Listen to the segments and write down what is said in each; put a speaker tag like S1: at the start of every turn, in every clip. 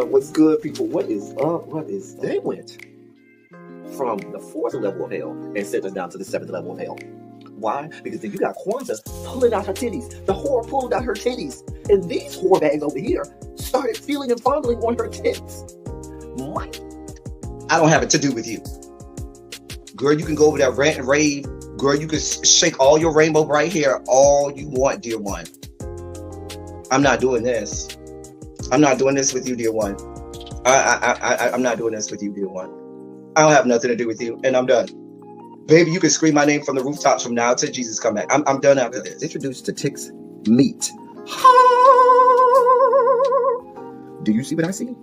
S1: What's good, people? What is up? What is that? They went from the 4th level of hell and sent us down to the 7th level of hell. Why? Because then you got Kwanzaa pulling out her titties. The whore pulled out her titties. And these whore bags over here started feeling and fondling on her tits. Mike.
S2: I don't have it to do with you. Girl, you can go over there, rant and rave. Girl, you can shake all your rainbow bright hair all you want, dear one. I'm not doing this. I'm not doing this with you, dear one. I'm not doing this with you, dear one. I don't have nothing to do with you, and I'm done. Baby, you can scream my name from the rooftops from now till Jesus come back. I'm done after this.
S1: Introduced to Tick's Meat. Do you see what I see?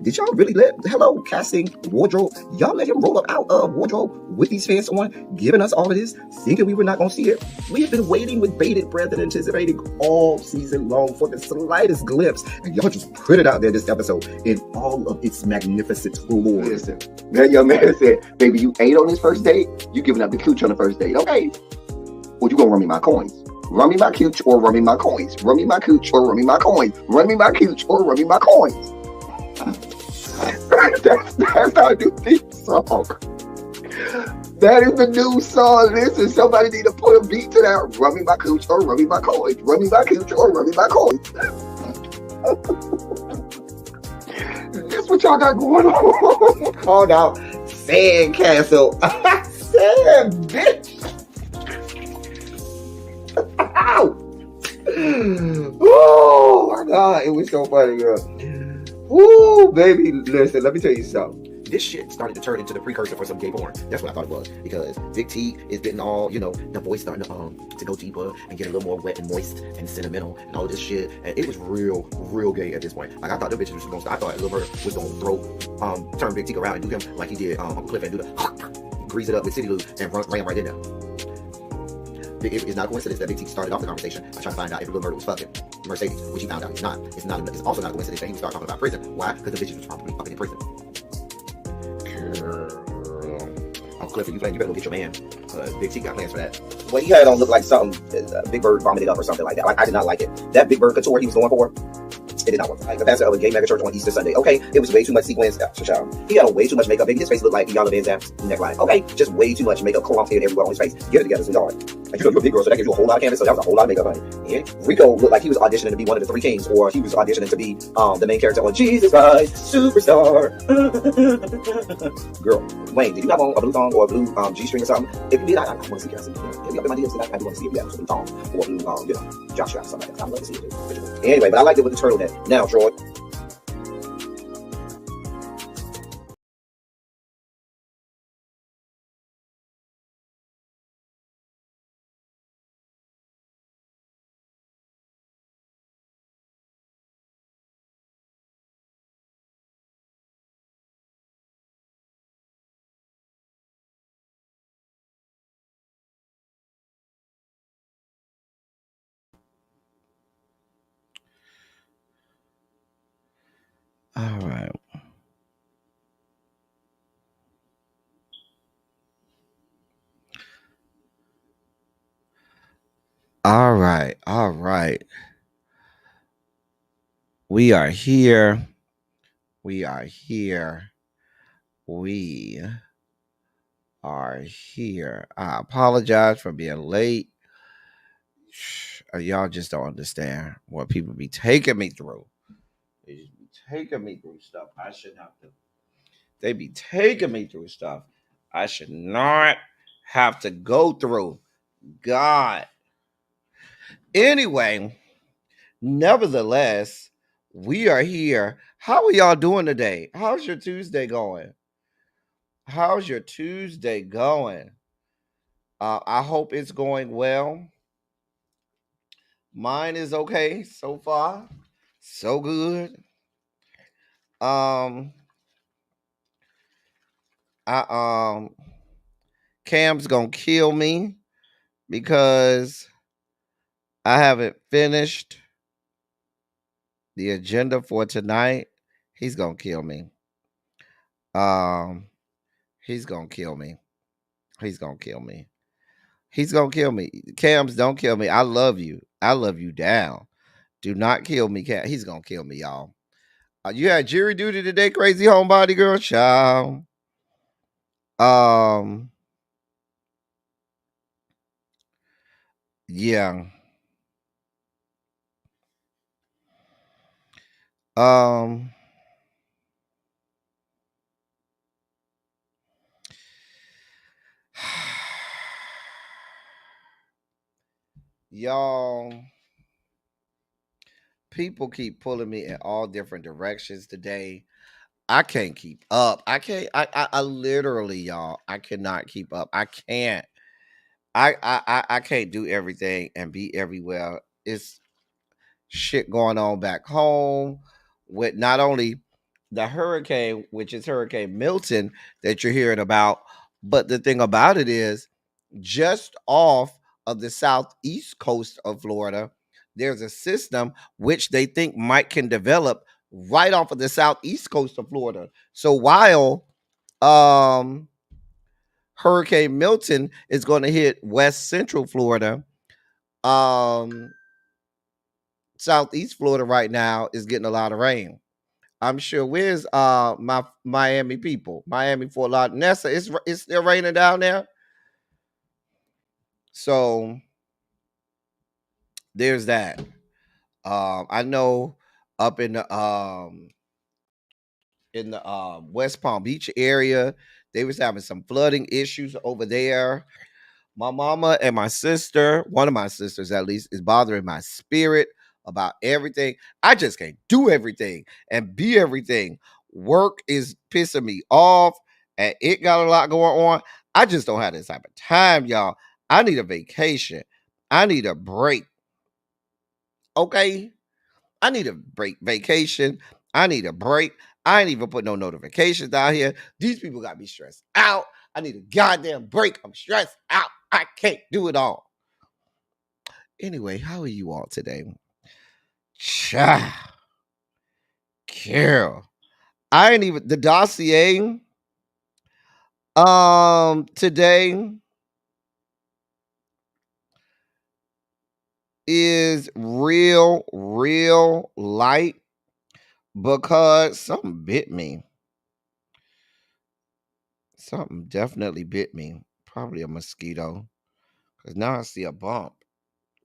S1: Did y'all really hello, casting, wardrobe, y'all let him roll up out of wardrobe with these fans on, giving us all of this, thinking we were not going to see it? We have been waiting with bated breath and anticipating all season long for the slightest glimpse, and y'all just put it out there this episode in all of its magnificent glory.
S3: Listen, that young man said, baby, you ate on this first date, you giving up the cooch on the first date, okay? Well, you gonna run me my coins. Run me my cooch or run me my coins. Run me my cooch or run me my coins. Run me my cooch or run me my coins. That's our new theme song. That is the new song. Listen, somebody need to put a beat to that. Run me my cooch or run me my coins. Run me my cooch or run me my coins. That's what y'all got going on.
S1: Called out Sandcastle. Sand, bitch. Ow. Oh my God, it was so funny, girl. Ooh, baby, listen, let me tell you something. This shit started to turn into the precursor for some gay porn. That's what I thought it was. Because Big T is getting all, the voice starting to go deeper and get a little more wet and moist and sentimental and all this shit. And it was real gay at this point. Like, I thought the bitches was going to, I thought Lil Bird was going to turn Big T around and do him like he did Uncle Cliff and do the grease it up with City Lou and ran right in there. It's not a coincidence that Big T started off the conversation by trying to find out if Lil Murder was fucking Mercedes, which he found out he's not. It's also not a coincidence that he would start talking about prison. Why? Because the bitches was probably fucking in prison. Girl. Uncle Clifford, you better go get your man. Big T got plans for that. Well, he had on look like something Big Bird vomited up or something like that. I did not like it. That Big Bird couture he was going for, it did not work. Like the pastor of a gay mega church on Easter Sunday. Okay, it was way too much sequins. He had on way too much makeup. Baby, his face looked like Yana Van Zam's neckline. Okay, just way too much makeup, clumped head everywhere on his face. Get it together, sweetheart. Like, you're a big girl, so that gives you a whole lot of canvas. So that was a whole lot of makeup, honey. And Rico looked like he was auditioning to be one of the Three Kings, or he was auditioning to be the main character on Jesus Christ Superstar. Girl, Wayne, did you have on a blue thong or a blue G-string or something? If you did, I want to see it. Get me up in my DMs, I do want to see if you have a blue thong or a blue, jock strap or something like that. I'd love to see it. Anyway, but I liked it with the turtleneck. Now, Troy. All right. All right. We are here. We are here. I apologize for being late. Y'all just don't understand what people be taking me through. They just be taking me through stuff I shouldn't have to. They be taking me through stuff I should not have to go through. God. Anyway, nevertheless, we are here. How are y'all doing today? How's your Tuesday going? I hope it's going well. Mine is okay so far. So good. Cam's gonna kill me because I haven't finished the agenda for tonight. He's gonna kill me. He's gonna kill me. Cams, don't kill me. I love you. I love you down. Do not kill me, Cam. He's gonna kill me, y'all. You had jury duty today, crazy homebody girl, child. Yeah. Um, y'all, people keep pulling me in all different directions today. I can't keep up. I can't. I literally, y'all. I cannot keep up. I can't. I can't do everything and be everywhere. It's shit going on back home with not only the hurricane, which is Hurricane Milton that you're hearing about, but the thing about it is just off of the southeast coast of Florida, there's a system which they think might can develop right off of the southeast coast of Florida. So while um Hurricane Milton is going to hit west central Florida, um southeast Florida right now is getting a lot of rain. I'm sure where's my Miami people, Miami Fort Lauderdale, Nessa, it's still raining down there. So there's that. I know up in the West Palm Beach area, they was having some flooding issues over there. My mama and my sister, one of my sisters at least, is bothering my spirit about everything. I just can't do everything and be everything. Work is pissing me off and it got a lot going on. I just don't have this type of time, y'all. I need a vacation. I need a break. Okay? I need a break vacation. I need a break. I ain't even put no notifications out here. These people got me stressed out. I need a goddamn break. I'm stressed out. I can't do it all. Anyway, how are you all today? Cha, Carol. I ain't even the dossier. Today is real light because something bit me. Something definitely bit me. Probably a mosquito. Because now I see a bump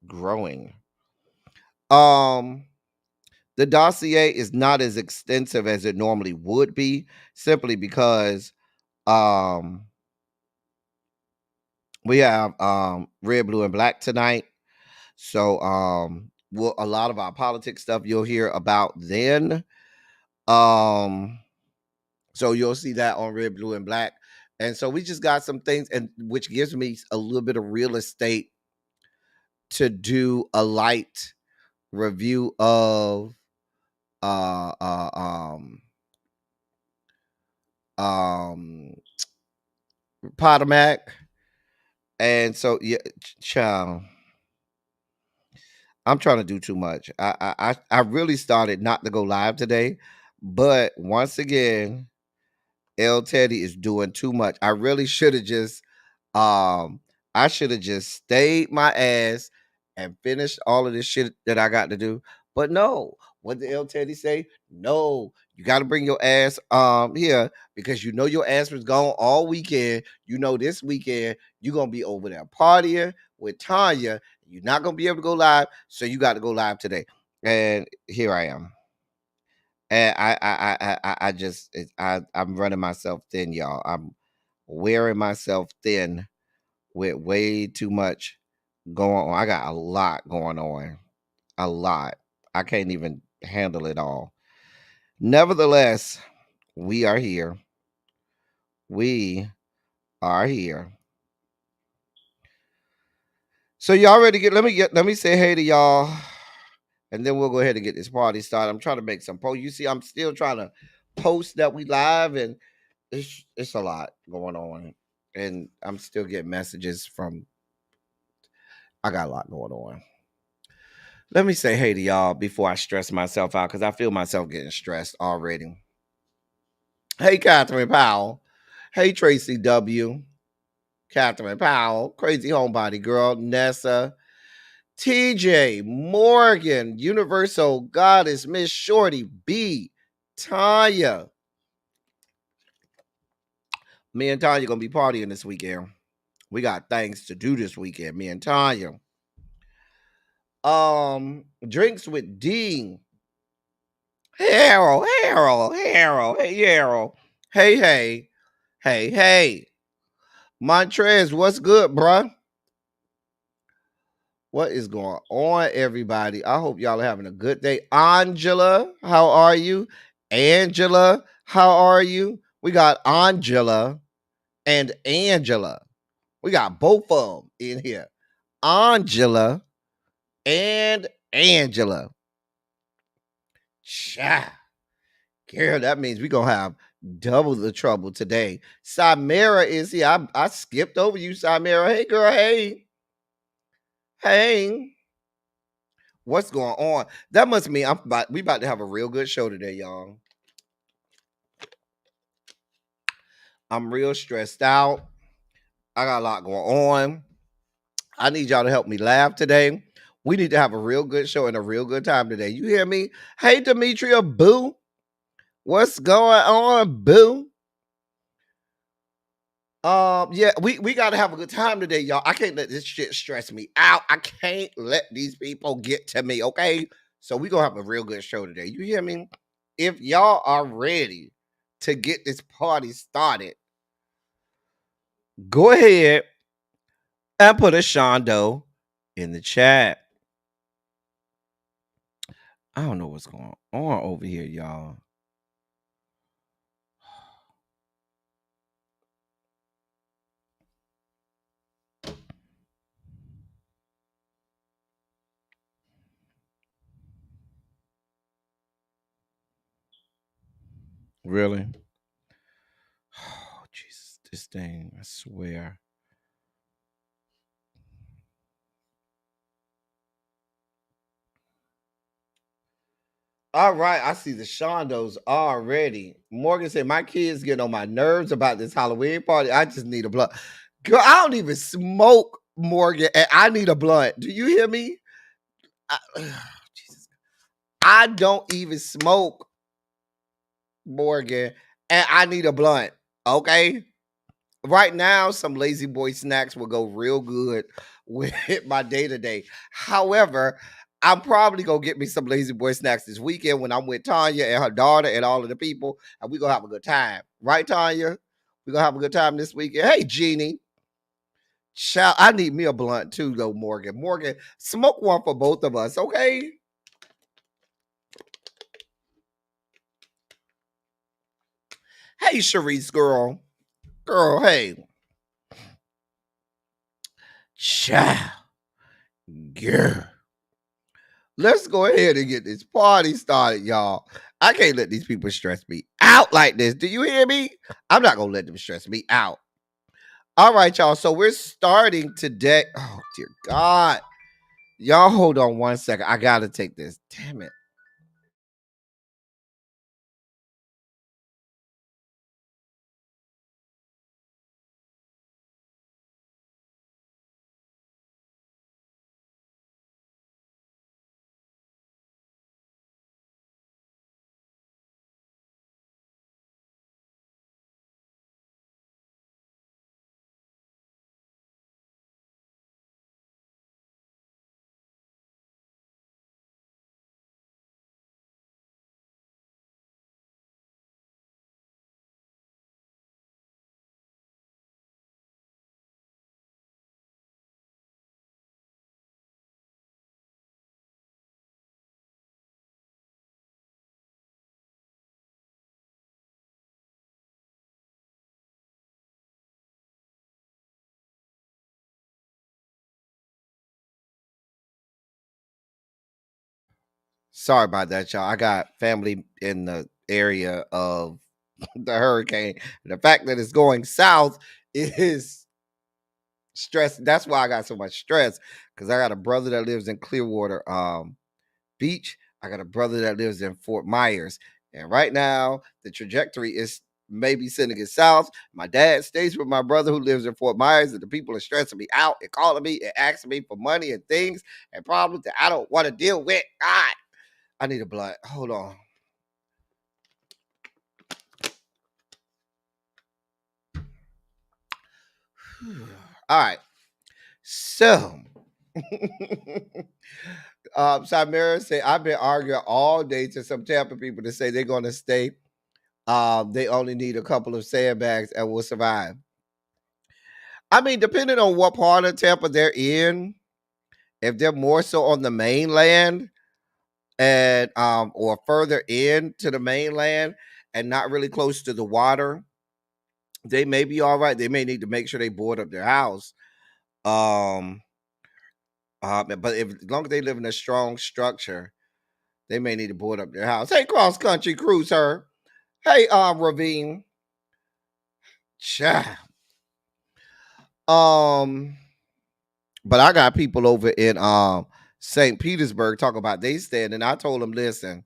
S1: growing. Um, the dossier is not as extensive as it normally would be, simply because um we have red, blue, and black tonight. So well, a lot of our politics stuff you'll hear about then. Um, so you'll see that on red, blue, and black. And so we just got some things, and which gives me a little bit of real estate to do a light review of uh uh um um Potomac. And so yeah, child, I'm trying to do too much. I really started not to go live today, but once again, L Teddy is doing too much. I really should have just um I should have just stayed my ass and finished all of this shit that I got to do. But no, what did L Teddy say? No, you got to bring your ass here because you know your ass was gone all weekend. You know this weekend you're gonna be over there partying with Tanya. You're not gonna be able to go live, so you got to go live today. And here I am. And I just I'm running myself thin, y'all. I'm wearing myself thin with way too much going on. I got a lot going on, a lot. I can't even handle it all. Nevertheless, we are here. We are here. So y'all ready to let me say hey to y'all, and then we'll go ahead and get this party started. I'm trying to make some posts. You see, I'm still trying to post that we live, and it's a lot going on, and I'm still getting messages from. I got a lot going on. Let me say hey to y'all before I stress myself out because I feel myself getting stressed already. Hey, Catherine Powell. Hey, Tracy W. Catherine Powell, crazy homebody girl, Nessa, TJ Morgan, Universal Goddess, Miss Shorty B, Tanya. Me and Tanya gonna be partying this weekend. We got things to do this weekend. Me and Tanya. Drinks with Dean. Harold. Hey, Harold. Hey. Montrez, what's good, bruh? What is going on, everybody? I hope y'all are having a good day. Angela, how are you? Angela, how are you? We got Angela and Angela. We got both of them in here. Angela and Angela. Cha. Girl, that means we're going to have double the trouble today. Samira is here. I skipped over you, Samira. Hey, girl. Hey. What's going on? That must mean we about to have a real good show today, y'all. I'm real stressed out. I got a lot going on. I need y'all to help me laugh today. We need to have a real good show and a real good time today. You hear me? Hey, Demetria, boo. What's going on, boo? Yeah, we gotta have a good time today, y'all. I can't let this shit stress me out. I can't let these people get to me, okay? So we gonna have a real good show today. You hear me? If y'all are ready to get this party started, go ahead and put a Shondo in the chat. I don't know what's going on over here, y'all. Really? Oh, Jesus, this thing, I swear. All right, I see the Shondos already. Morgan said, my kids getting on my nerves about this Halloween party. I just need a blunt. Girl, I don't even smoke, Morgan, and I need a blunt. Do you hear me? Jesus. I don't even smoke, Morgan, and I need a blunt. Okay? Right now, some lazy boy snacks will go real good with my day-to-day. However, I'm probably gonna get me some lazy boy snacks this weekend when I'm with Tanya and her daughter and all of the people, and we're gonna have a good time. Right, Tanya? We're gonna have a good time this weekend. Hey, Jeannie. Child, I need me a blunt too, though, Morgan. Morgan, smoke one for both of us, okay? Hey, Sharice, girl. Girl, hey. Child. Girl. Let's go ahead and get this party started, y'all. I can't let these people stress me out like this. Do you hear me? I'm not going to let them stress me out. All right, y'all. So we're starting today. Oh, dear God. Y'all hold on one second. I got to take this. Damn it. Sorry about that, y'all. I got family in the area of the hurricane. The fact that it's going south is stress. That's why I got so much stress, because I got a brother that lives in Clearwater Beach. I got a brother that lives in Fort Myers. And right now, the trajectory is maybe sending it south. My dad stays with my brother who lives in Fort Myers, and the people are stressing me out and calling me and asking me for money and things and problems that I don't want to deal with. God, I need a blunt. Hold on. All right. So, Samira said, I've been arguing all day to some Tampa people to say they're going to stay. They only need a couple of sandbags and will survive. I mean, depending on what part of Tampa they're in, if they're more so on the mainland and or further in to the mainland and not really close to the water, they may be all right. They may need to make sure they board up their house. But as long as they live in a strong structure, they may need to board up their house. Hey, cross country cruiser. Hey, Ravine. Cha. But I got people over in St. Petersburg talking about they stand, and I told them, listen,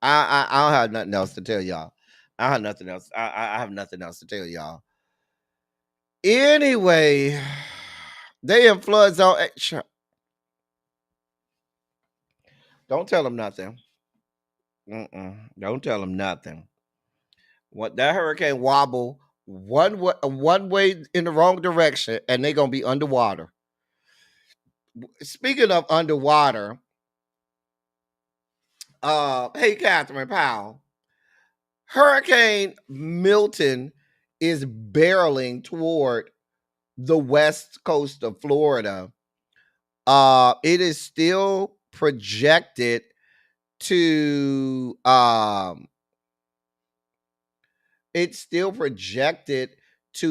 S1: I don't have nothing else to tell y'all. I have nothing else. I have nothing else to tell y'all. Anyway, they in flood zone. Don't tell them nothing. Don't tell them nothing. What that hurricane wobble one way in the wrong direction, and they're gonna be underwater. Speaking of underwater, hey Catherine Powell, Hurricane Milton is barreling toward the west coast of Florida. It is still projected to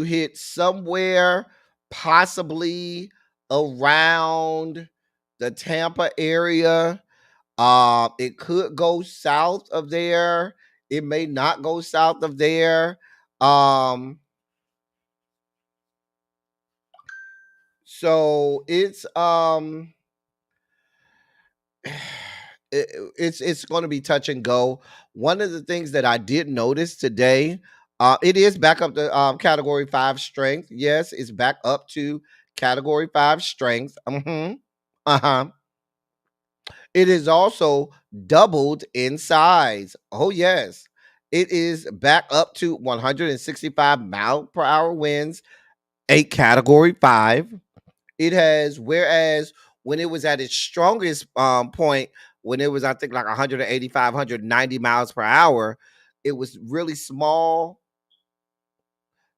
S1: hit somewhere possibly around the Tampa area. It could go south of there. It may not go south of there. So it's it's going to be touch and go. One of the things that I did notice today, it is back up to category 5 strength. Yes, it's back up to category 5 strength. Uh-huh. It is also doubled in size. Oh yes. It is back up to 165 mile per hour winds, a category 5. It has, whereas when it was at its strongest point, when it was, I think, like 185, 190 miles per hour, it was really small.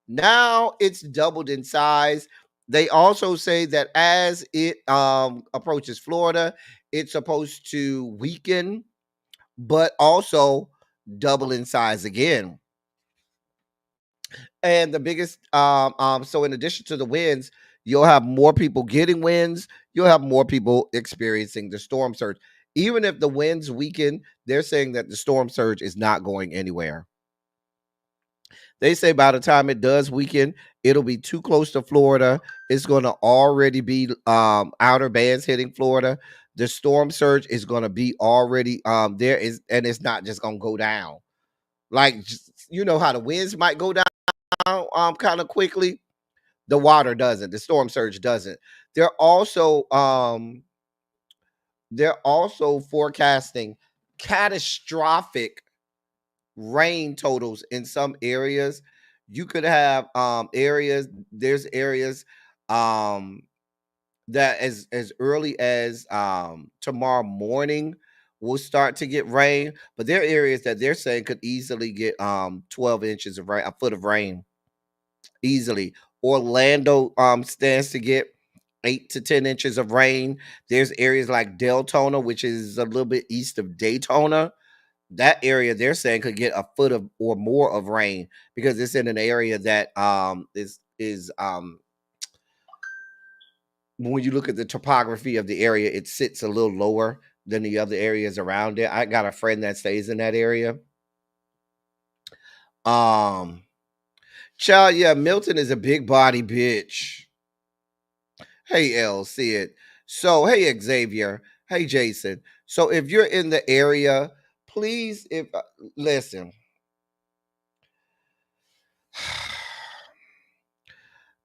S1: Now it's doubled in size. They also say that as it approaches Florida, it's supposed to weaken, but also double in size again. And the biggest, so in addition to the winds, you'll have more people getting winds. You'll have more people experiencing the storm surge. Even if the winds weaken, they're saying that the storm surge is not going anywhere. They say by the time it does weaken, it'll be too close to Florida. It's going to already be outer bands hitting Florida. The storm surge is going to be already there is, and it's not just going to go down. Like, you know how the winds might go down kind of quickly. The water doesn't. The storm surge doesn't. They're also forecasting catastrophic rain totals in some areas. You could have there's areas that as early as tomorrow morning will start to get rain, but there are areas that they're saying could easily get 12 inches of rain, a foot of rain easily. Orlando stands to get 8 to 10 inches of rain. There's areas like Deltona, which is a little bit east of Daytona. That area they're saying could get a foot of or more of rain because it's in an area that is when you look at the topography of the area, it sits a little lower than the other areas around it. I got a friend that stays in that area. Child, yeah, Milton is a big body bitch. Hey, L, see it. So, hey, Xavier. Hey, Jason. So, if you're in the area, please, listen.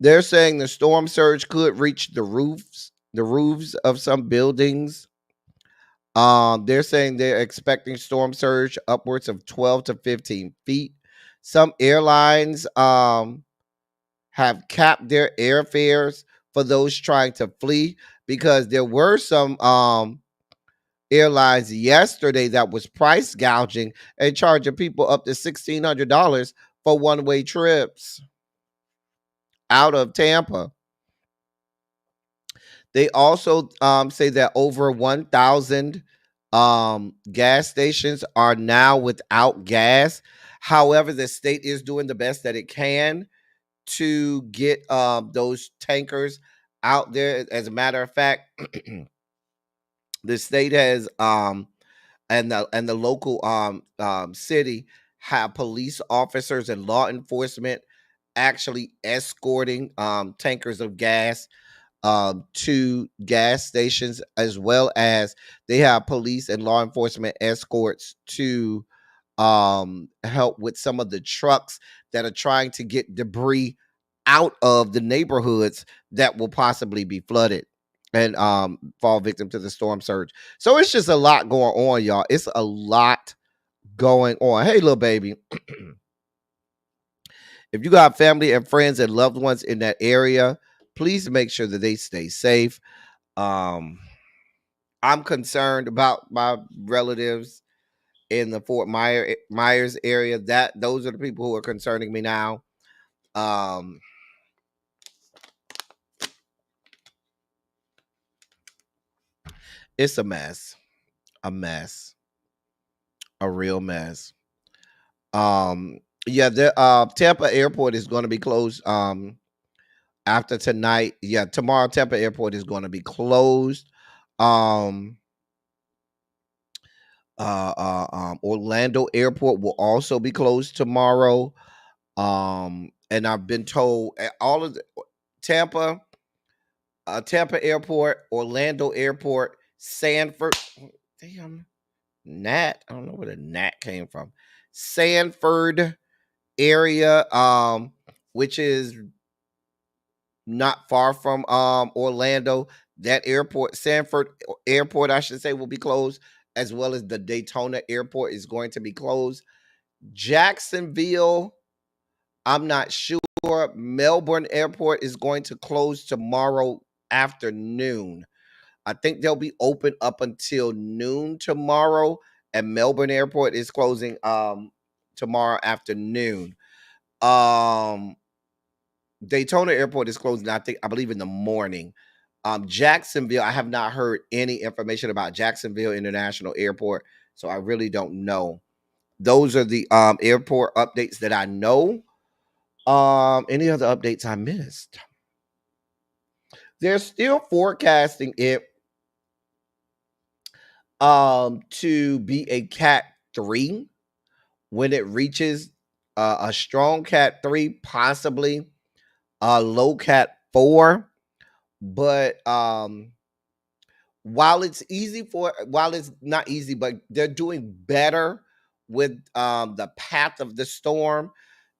S1: They're saying the storm surge could reach the roofs of some buildings. They're saying they're expecting storm surge upwards of 12 to 15 feet. Some airlines
S4: have capped their airfares for those trying to flee, because there were some airlines yesterday that was price gouging and charging people up to $1,600 for one-way trips out of Tampa. They also say that over 1,000 gas stations are now without gas. However, the state is doing the best that it can to get those tankers out there. As a matter of fact, the state has and the local city have police officers and law enforcement actually escorting tankers of gas to gas stations, as well as they have police and law enforcement escorts to help with some of the trucks that are trying to get debris out of the neighborhoods that will possibly be flooded and fall victim to the storm surge. So it's just a lot going on, y'all. It's a lot going on. Hey, little baby. If you got family and friends and loved ones in that area, please make sure that they stay safe. I'm concerned about my relatives in the Fort Myers area. Those are the people who are concerning me now. It's a mess, a real mess. Yeah, the Tampa airport is going to be closed after tonight. Yeah, tomorrow Tampa airport is going to be closed. Orlando airport will also be closed tomorrow. And I've been told all of the Tampa airport, Orlando airport, Sanford, damn, Nat, I don't know where the Nat came from. Sanford area, which is not far from Orlando. That airport, Sanford airport, I should say, will be closed, as well as the Daytona airport is going to be closed. Jacksonville, I'm not sure. Melbourne airport is going to close tomorrow afternoon. I think they'll be open up until noon tomorrow, and Melbourne airport is closing tomorrow afternoon. Daytona airport is closing, I believe, in the morning. Jacksonville, I have not heard any information about Jacksonville International Airport, so I really don't know. Those are the airport updates that I know. Any other updates I missed? They're still forecasting it to be a Cat 3 when it reaches a strong Cat 3, possibly a low Cat 4. But while it's not easy, but they're doing better with the path of the storm,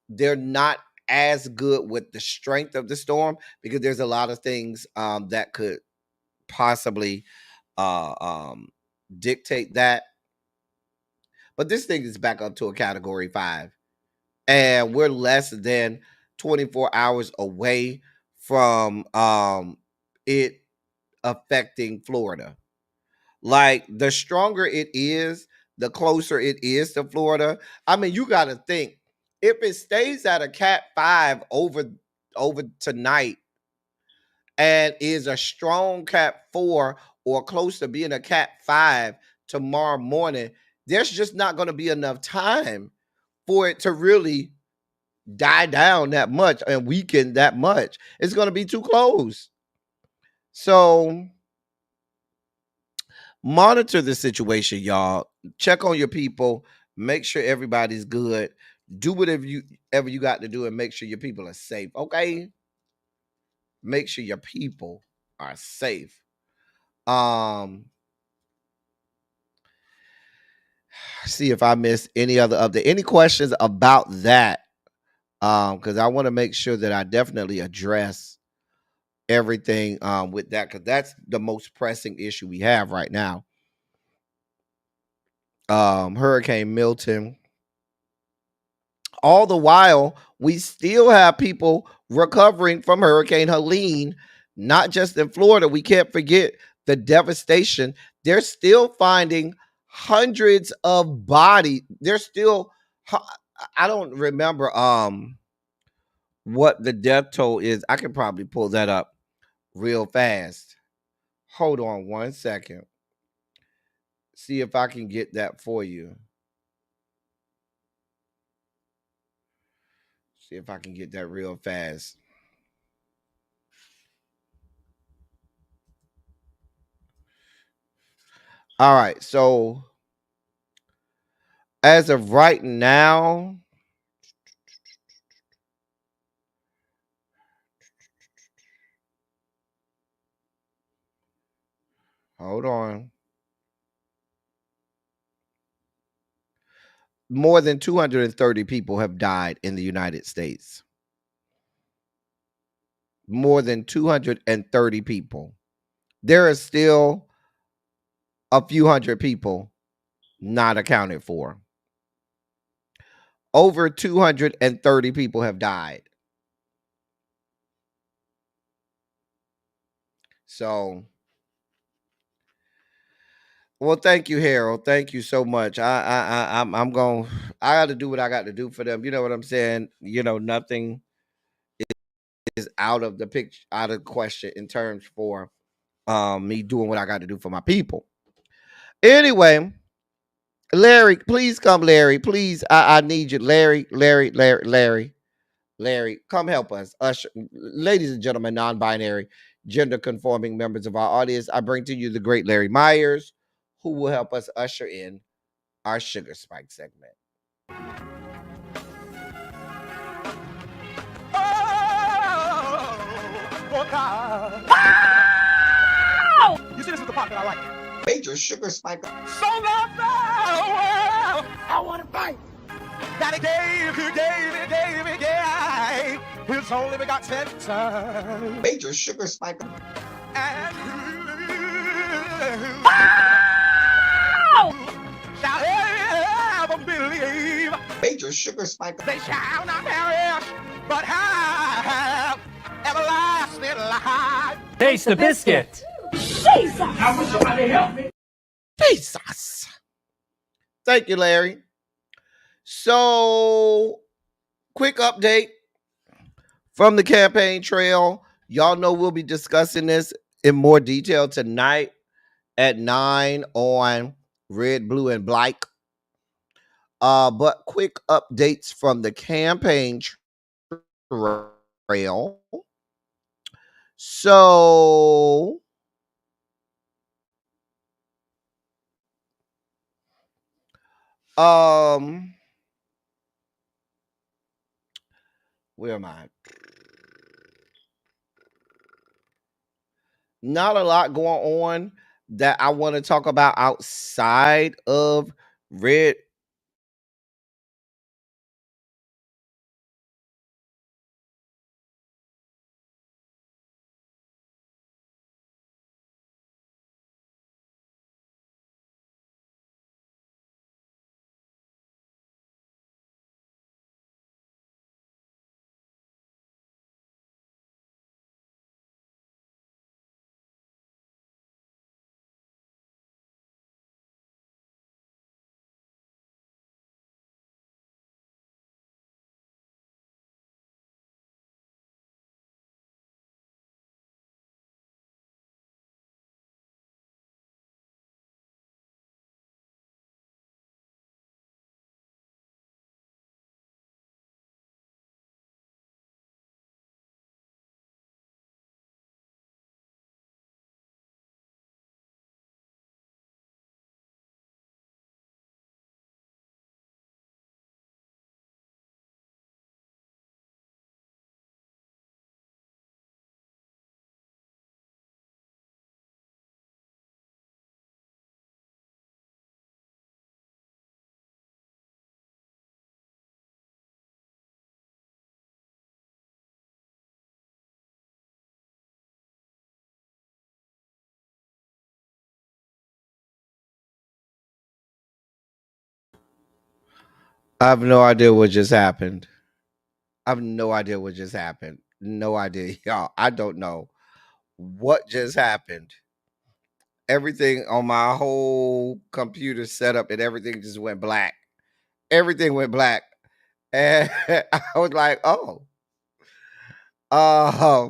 S4: they're not as good with the strength of the storm, because there's a lot of things that could possibly dictate that. But this thing is back up to a Category 5, and we're less than 24 hours away from it affecting Florida. Like, the stronger it is, the closer it is to Florida. I mean, you got to think, if it stays at a Cat 5 over tonight and is a strong Cat 4 or close to being a Cat 5 tomorrow morning, there's just not going to be enough time for it to really die down that much and weaken that much. It's going to be too close. So monitor the situation, y'all. Check on your people. Make sure everybody's good. Do whatever you got to do, and make sure your people are safe. Okay? Make sure your people are safe. See if I missed any other update. Any questions about that? Because I want to make sure that I definitely address everything with that, because that's the most pressing issue we have right now. Hurricane Milton All the while, we still have people recovering from Hurricane Helene, not just in Florida. We can't forget the devastation. They're still finding hundreds of bodies. They're still, I don't remember what the death toll is. I can probably pull that up real fast. Hold on one second. See if I can get that for you. See if I can get that real fast. All right. So as of right now, hold on. More than 230 people have died in the United States. More than 230 people. There are still a few hundred people not accounted for. Over 230 people have died. So, well, thank you, Harold. Thank you so much. I'm going. I got to do what I got to do for them. You know what I'm saying? You know, nothing is out of the picture, out of question in terms for me doing what I got to do for my people. Anyway, Larry, please come, Larry. Please, I need you, Larry, come help us. Usher, ladies and gentlemen, non-binary, gender-conforming members of our audience, I bring to you the great Larry Myers, who will help us usher in our Sugar Spike segment.
S5: Oh, God. You see, this is the part that I like.
S2: Major sugar spike.
S5: So loved the world. I want to fight. That he gave, his only begotten son.
S2: Major sugar spike.
S5: And shall ever believe.
S2: Major sugar spike.
S5: They shall not perish, but have everlasting life.
S6: Taste the biscuit.
S5: Jesus! I wish somebody help me.
S4: Jesus. Thank you, Larry. So, quick update from the campaign trail. Y'all know we'll be discussing this in more detail tonight at 9 on Red, Blue, and Black. But quick updates from the campaign trail. So, where am I? Not a lot going on that I want to talk about outside of Red, I have no idea what just happened. I have no idea what just happened. No idea, y'all. I don't know what just happened. Everything on my whole computer setup and everything just went black. Everything went black. And I was like, oh. Uh,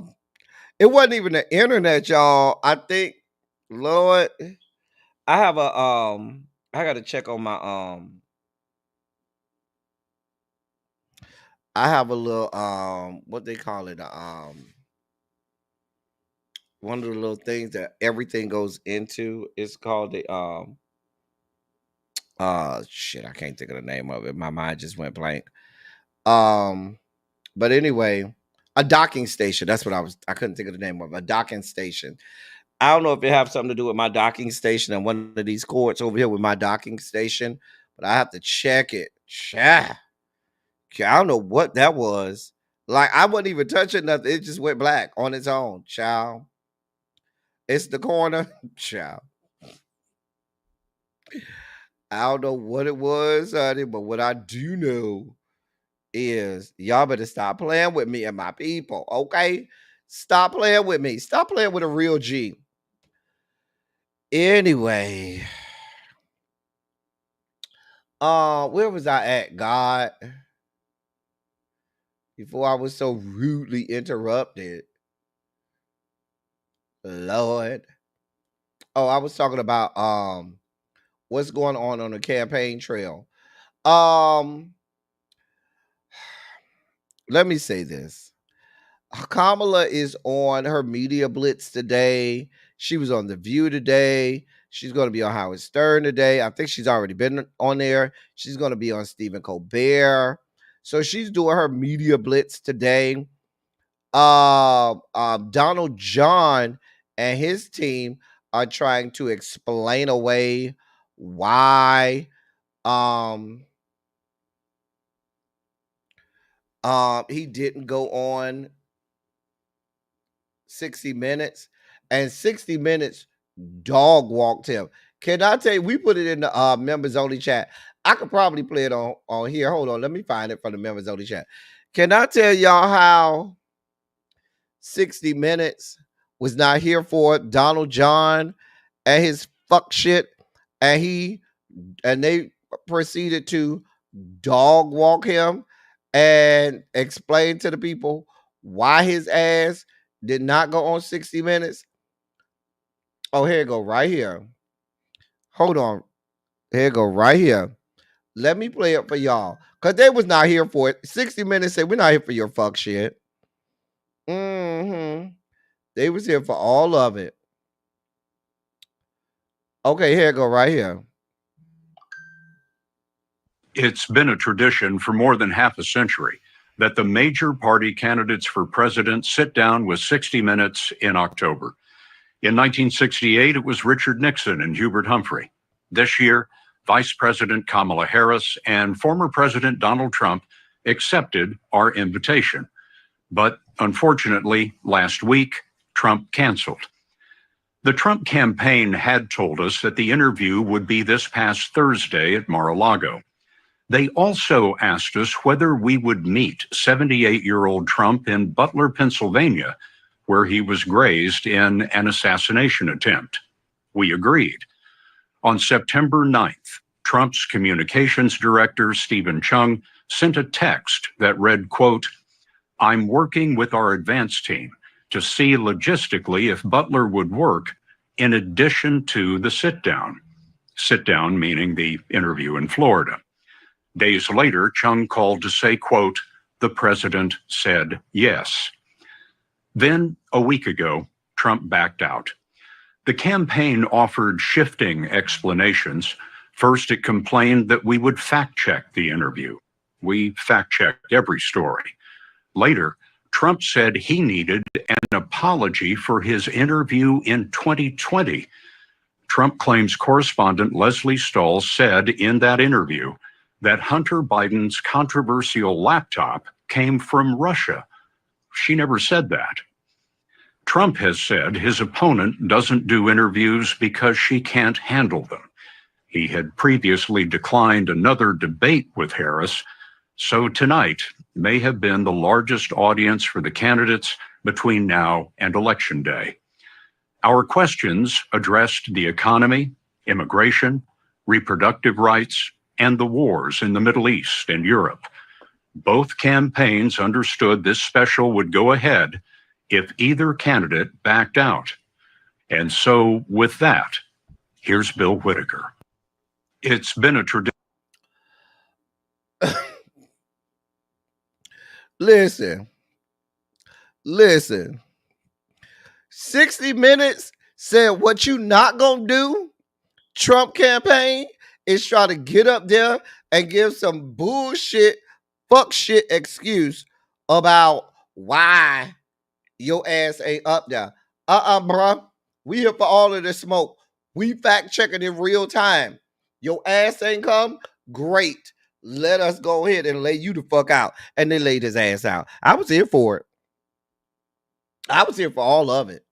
S4: it wasn't even the internet, y'all. I think, Lord, I have a I gotta check on my I have a little what they call it, one of the little things that everything goes into. It's called the shit, I can't think of the name of it. My mind just went blank. But anyway, a docking station. That's what I couldn't think of the name of a docking station. I don't know if it have something to do with my docking station and one of these cords over here with my docking station, but I have to check it. I don't know what that was. Like I wasn't even touching nothing. It just went black on its own. Child. It's the corner. Child. I don't know what it was, honey, but what I do know is y'all better stop playing with me and my people, okay? Stop playing with me. Stop playing with a real G. Anyway, where was I at, God? Before I was so rudely interrupted. Lord. Oh, I was talking about what's going on the campaign trail. Let me say this. Kamala is on her media blitz today. She was on The View today. She's going to be on Howard Stern today. I think she's already been on there. She's going to be on Stephen Colbert. So she's doing her media blitz today. Donald John and his team are trying to explain away why he didn't go on 60 Minutes, and 60 Minutes dog walked him. Can I tell you, we put it in the members only chat. I could probably play it on here. Hold on, let me find it from the members only chat. Can I tell y'all how 60 Minutes was not here for Donald John and his fuck shit, and they proceeded to dog walk him and explain to the people why his ass did not go on 60 Minutes. Oh, here you go, right here. Hold on. Here you go, right here. Let me play it for y'all. Because they was not here for it. 60 Minutes said, we're not here for your fuck shit. Mm-hmm. They was here for all of it. Okay, here you go, right here.
S6: It's been a tradition for more than half a century that the major party candidates for president sit down with 60 Minutes in October. In 1968, it was Richard Nixon and Hubert Humphrey. This year, Vice President Kamala Harris and former President Donald Trump accepted our invitation. But unfortunately, last week, Trump canceled. The Trump campaign had told us that the interview would be this past Thursday at Mar-a-Lago. They also asked us whether we would meet 78-year-old Trump in Butler, Pennsylvania, where he was grazed in an assassination attempt. We agreed. On September 9th, Trump's communications director, Stephen Chung, sent a text that read, quote, "I'm working with our advance team to see logistically if Butler would work in addition to the sit-down." Sit-down meaning the interview in Florida. Days later, Chung called to say, quote, "The president said yes." Then, a week ago, Trump backed out. The campaign offered shifting explanations. First, it complained that we would fact-check the interview. We fact-checked every story. Later, Trump said he needed an apology for his interview in 2020. Trump claims correspondent Leslie Stahl said in that interview that Hunter Biden's controversial laptop came from Russia. She never said that. Trump has said his opponent doesn't do interviews because she can't handle them. He had previously declined another debate with Harris, so tonight may have been the largest audience for the candidates between now and Election Day. Our questions addressed the economy, immigration, reproductive rights, and the wars in the Middle East and Europe. Both campaigns understood this special would go ahead if either candidate backed out. And so, with that, here's Bill Whitaker. It's been a tradition.
S4: Listen. 60 Minutes said what you not gonna do, Trump campaign, is try to get up there and give some bullshit, fuck shit excuse about why your ass ain't up there. Bruh. We here for all of this smoke. We fact checking in real time. Your ass ain't come? Great. Let us go ahead and lay you the fuck out. And they laid his ass out. I was here for it. I was here for all of it.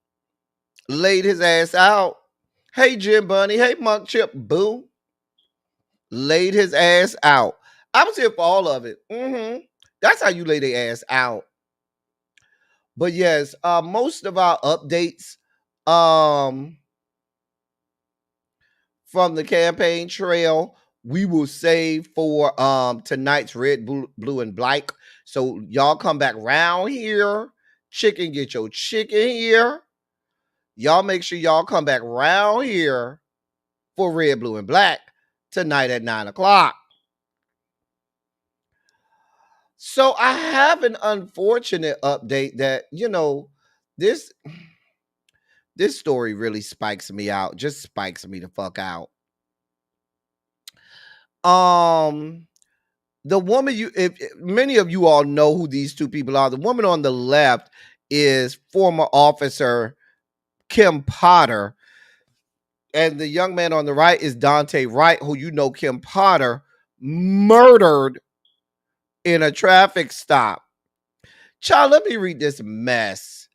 S4: Laid his ass out. Hey, Jim Bunny. Hey, Monk Chip. Boo. Laid his ass out. I was here for all of it. That's how you lay their ass out. But yes, most of our updates from the campaign trail we will save for tonight's Red, Blue, and Black. So y'all come back round here. Chicken, get your chicken here. Y'all make sure y'all come back round here for Red, Blue, and Black tonight at 9 o'clock. So I have an unfortunate update that, this story really spikes me out. Just spikes me the fuck out. The woman if many of you all know who these two people are. The woman on the left is former officer Kim Potter, and the young man on the right is Dante Wright, who Kim Potter murdered in a traffic stop. Child, let me read this mess.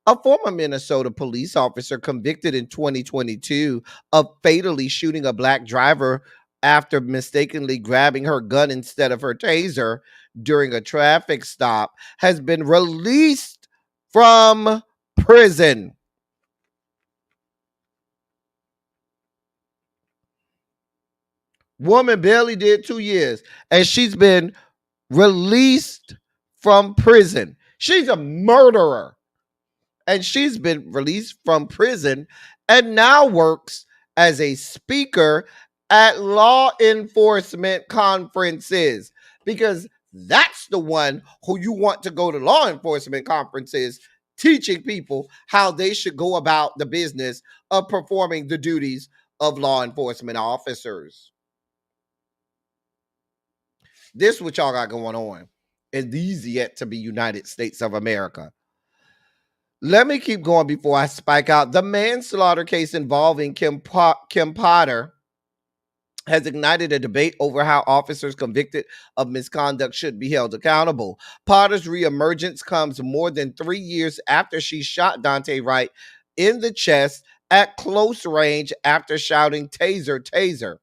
S4: A former Minnesota police officer convicted in 2022 of fatally shooting a black driver after mistakenly grabbing her gun instead of her taser during a traffic stop has been released from prison. Woman barely did 2 years, and she's been released from prison. She's a murderer, and she's been released from prison and now works as a speaker at law enforcement conferences, because that's the one who you want to go to law enforcement conferences, teaching people how they should go about the business of performing the duties of law enforcement officers. This is what y'all got going on in these yet to be United States of America. Let me keep going before I spike out. The manslaughter case involving Kim Potter has ignited a debate over how officers convicted of misconduct should be held accountable. Potter's reemergence comes more than 3 years after she shot Dante Wright in the chest at close range after shouting "Taser, taser,"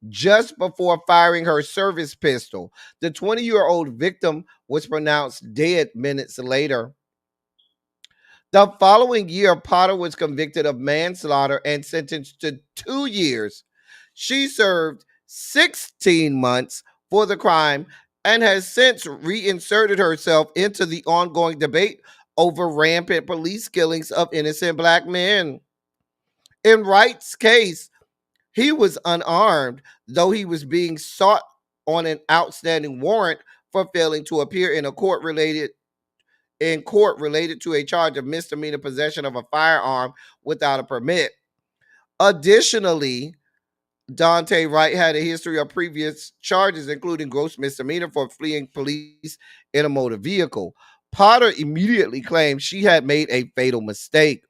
S4: just before firing her service pistol. The 20-year-old victim was pronounced dead minutes later. The following year, Potter was convicted of manslaughter and sentenced to 2 years. She served 16 months for the crime and has since reinserted herself into the ongoing debate over rampant police killings of innocent black men. In Wright's case, he was unarmed, though he was being sought on an outstanding warrant for failing to appear in court related to a charge of misdemeanor possession of a firearm without a permit. Additionally, Dante Wright had a history of previous charges, including gross misdemeanor for fleeing police in a motor vehicle. Potter immediately claimed she had made a fatal mistake.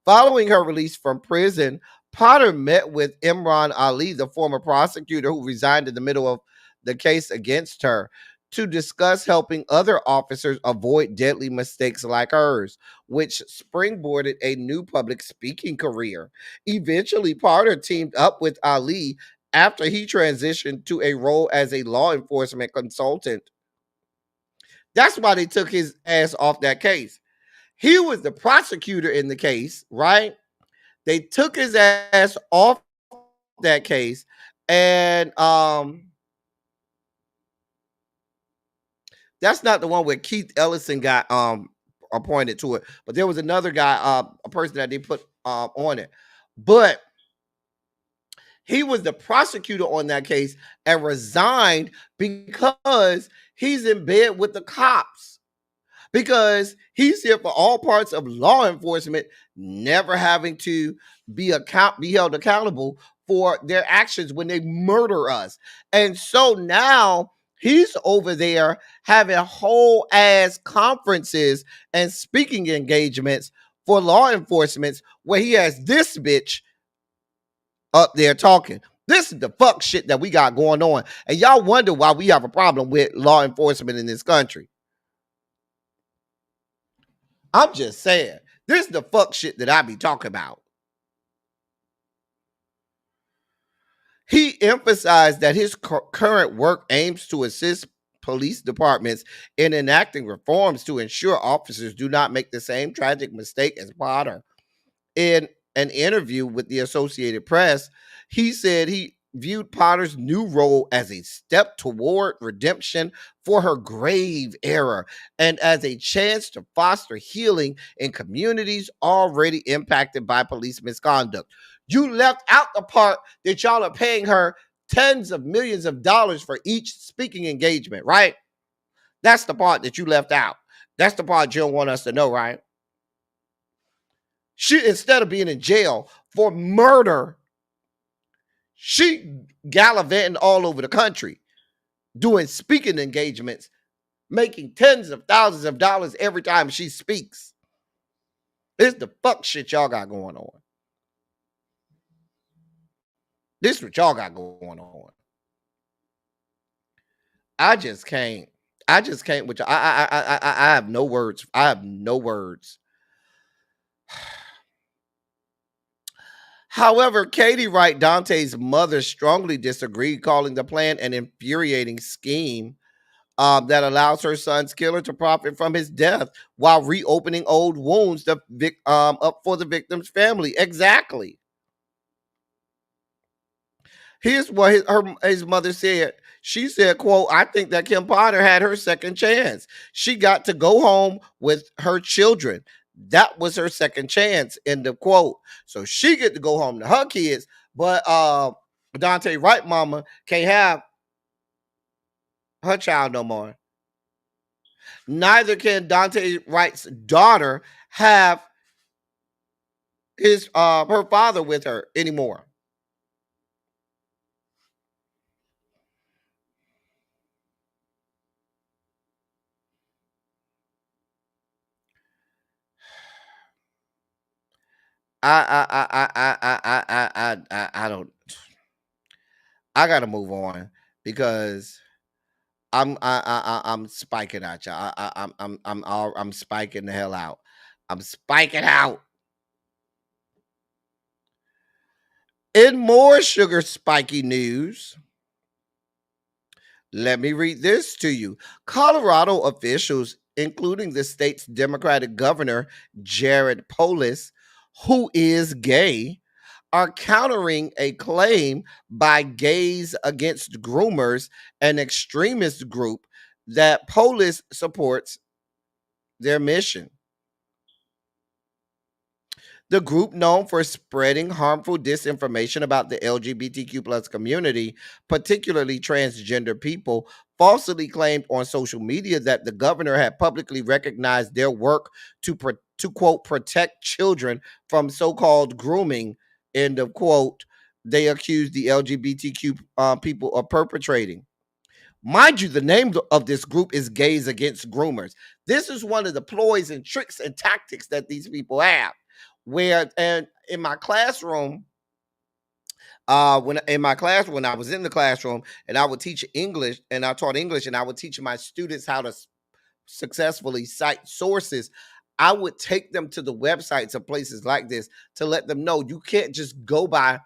S4: Following her release from prison, Potter met with Imran Ali, the former prosecutor who resigned in the middle of the case against her. to discuss helping other officers avoid deadly mistakes like hers, which springboarded a new public speaking career. Eventually, Potter teamed up with Ali after he transitioned to a role as a law enforcement consultant. That's why they took his ass off that case. He was the prosecutor in the case, right? They took his ass off that case, and that's not the one where Keith Ellison got appointed to it, but there was another guy, a person that they put on it. But he was the prosecutor on that case and resigned because he's in bed with the cops. Because he's here for all parts of law enforcement, never having to be held accountable for their actions when they murder us. And so now he's over there having whole ass conferences and speaking engagements for law enforcement where he has this bitch up there talking. This is the fuck shit that we got going on. And y'all wonder why we have a problem with law enforcement in this country. I'm just saying, this is the fuck shit that I be talking about. He emphasized that his current work aims to assist police departments in enacting reforms to ensure officers do not make the same tragic mistake as Potter. In an interview with the Associated Press, he said he viewed Potter's new role as a step toward redemption for her grave error and as a chance to foster healing in communities already impacted by police misconduct. You left out the part that y'all are paying her tens of millions of dollars for each speaking engagement, right? That's the part that you left out. That's the part you don't want us to know, right? She, instead of being in jail for murder, she gallivanting all over the country, doing speaking engagements, making tens of thousands of dollars every time she speaks. This is the fuck shit y'all got going on. This is what y'all got going on. I just can't with y'all. I have no words. I have no words. However, Katie Wright, Dante's mother, strongly disagreed, calling the plan an infuriating scheme that allows her son's killer to profit from his death while reopening old wounds up for the victim's family. Exactly. Here's what his mother said. She said, quote, "I think that Kim Potter had her second chance. She got to go home with her children. That was her second chance," end of quote. So she get to go home to her kids, but Dante Wright mama can't have her child no more. Neither can Dante Wright's daughter have his her father with her anymore. I don't. I gotta move on because I'm spiking at y'all. I'm spiking the hell out. I'm spiking out. In more sugar spiky news, let me read this to you. Colorado officials, including the state's Democratic governor, Jared Polis, who is gay, are countering a claim by Gays Against Groomers, an extremist group that Polis supports their mission. The group, known for spreading harmful disinformation about the LGBTQ plus community, particularly transgender people, falsely claimed on social media that the governor had publicly recognized their work to quote, protect children from so-called grooming, end of quote, they accused the LGBTQ people of perpetrating. Mind you, the name of this group is Gays Against Groomers. This is one of the ploys and tricks and tactics that these people have. Where, and in my classroom, When in my class, when I was in the classroom and I would teach English and I taught English and I would teach my students how to successfully cite sources, I would take them to the websites of places like this to let them know you can't just go by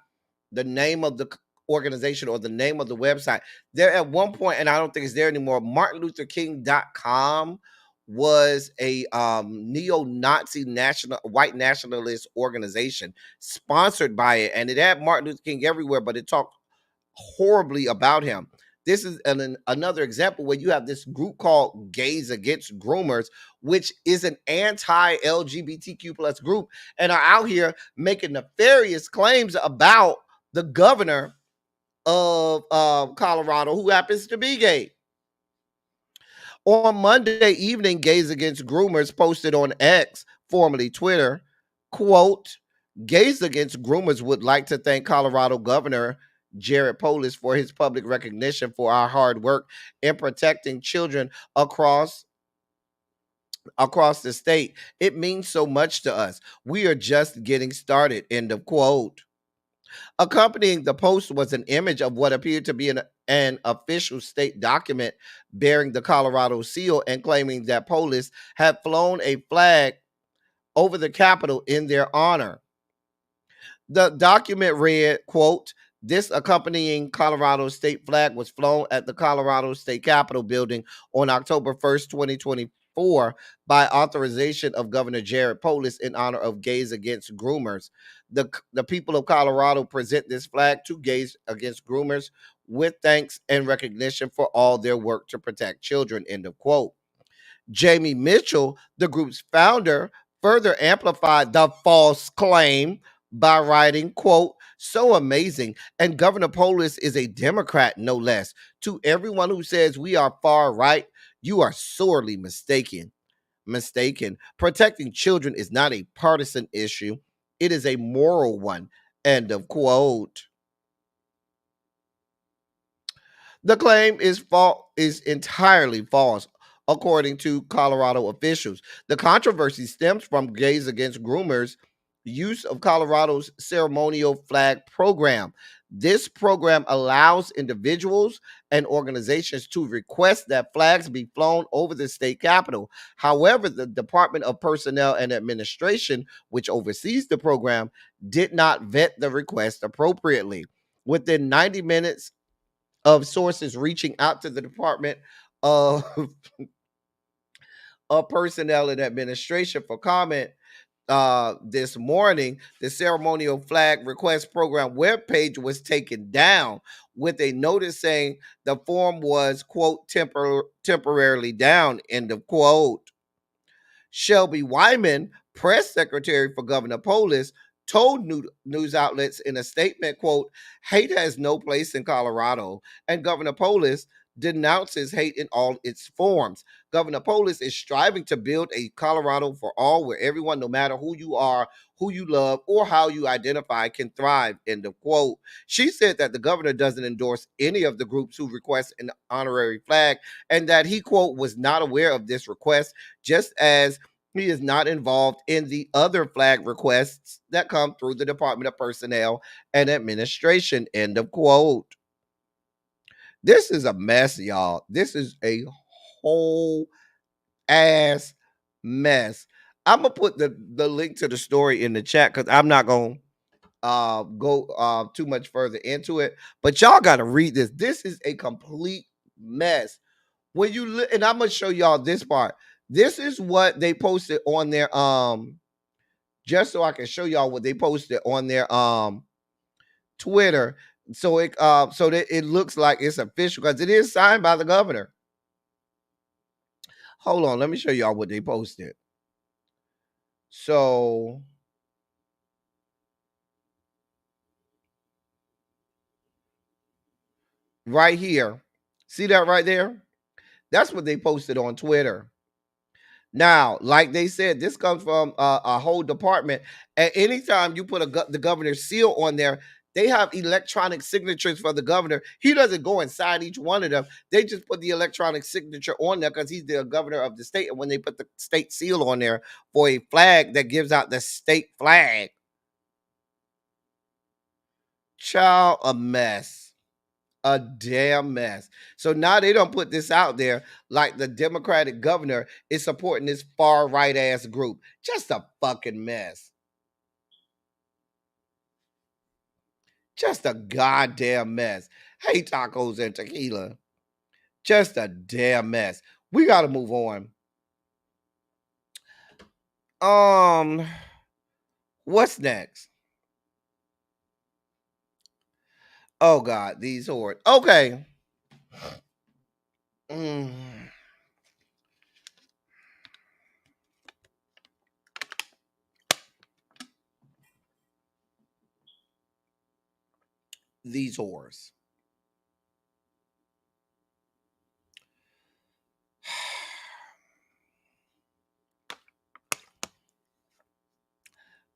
S4: the name of the organization or the name of the website. There at one point, and I don't think it's there anymore, martinlutherking.com was a neo-Nazi national white nationalist organization sponsored by it, and it had Martin Luther King everywhere, but it talked horribly about him. This is another example where you have this group called Gays Against Groomers, which is an anti-LGBTQ plus group, and are out here making nefarious claims about the governor of Colorado, who happens to be gay. On Monday evening, Gays Against Groomers posted on X, formerly Twitter, quote, Gays Against Groomers would like to thank Colorado Governor Jared Polis for his public recognition for our hard work in protecting children across the state. It means so much to us. We are just getting started, end of quote. Accompanying the post was an image of what appeared to be an official state document bearing the Colorado seal and claiming that Polis had flown a flag over the Capitol in their honor. The document read, quote, this accompanying Colorado state flag was flown at the Colorado State Capitol building on October 1st, 2024 by authorization of Governor Jared Polis in honor of Gays Against Groomers. The people of Colorado present this flag to Gays Against Groomers with thanks and recognition for all their work to protect children, end of quote. Jamie Mitchell, the group's founder, further amplified the false claim by writing, quote, so amazing. And Governor Polis is a Democrat, no less. To everyone who says we are far right, you are sorely mistaken. Protecting children is not a partisan issue. It is a moral one, end of quote. The claim is entirely false, according to Colorado officials. The controversy stems from Gays Against Groomers' use of Colorado's ceremonial flag program. This program allows individuals and organizations to request that flags be flown over the state capitol. However, the Department of Personnel and Administration, which oversees the program, did not vet the request appropriately. Within 90 minutes of sources reaching out to the Department of Personnel and Administration for comment this morning, the ceremonial flag request program webpage was taken down with a notice saying the form was, quote, temporarily down, end of quote. Shelby Wyman, press secretary for Governor Polis, told news outlets in a statement, quote, hate has no place in Colorado, and Governor Polis denounces hate in all its forms. Governor Polis is striving to build a Colorado for all where everyone, no matter who you are, who you love, or how you identify, can thrive, end of quote. She said that the governor doesn't endorse any of the groups who request an honorary flag and that he, quote, was not aware of this request, just as he is not involved in the other flag requests that come through the Department of Personnel and Administration, end of quote. This is a mess, y'all. This is a whole ass mess. I'm gonna put the link to the story in the chat because I'm not gonna go too much further into it. But y'all gotta read this. This is a complete mess. When you and I'm gonna show y'all this part. This is what they posted on their just so I can show y'all what they posted on their Twitter. So that it looks like it's official because it is signed by the governor. Hold on, let me show y'all what they posted. So right here, see that right there? That's what they posted on Twitter. Now, like they said, this comes from a whole department. And anytime you put the governor's seal on there, they have electronic signatures for the governor. He doesn't go inside each one of them. They just put the electronic signature on there because he's the governor of the state. And when they put the state seal on there for a flag that gives out the state flag, Child, a mess. A damn mess. So now they don't put this out there like the Democratic governor is supporting this far right ass group. Just a fucking mess. Just a goddamn mess. Hey, tacos and tequila. Just a damn mess. We got to move on. What's next? Oh God, these hordes. Okay. These whores.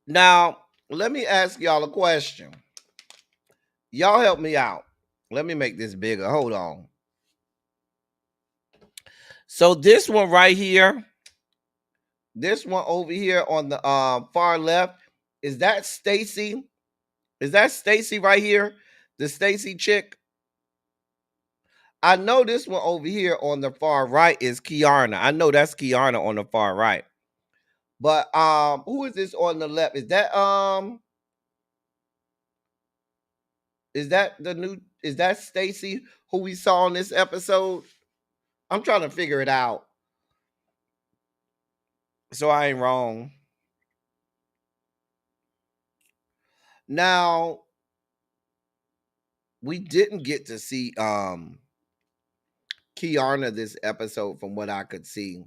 S4: Now, let me ask y'all a question. Y'all help me out. Let me make this bigger. Hold on. So this one right here, this one over here on the far left, is that Stacy? Is that Stacy right here? The Stacy chick? I know this one over here on the far right is Kiana. I know that's Kiana on the far right. But who is this on the left? Is that is that Stacy who we saw in this episode? I'm trying to figure it out. So I ain't wrong. Now, we didn't get to see Kiana this episode from what I could see.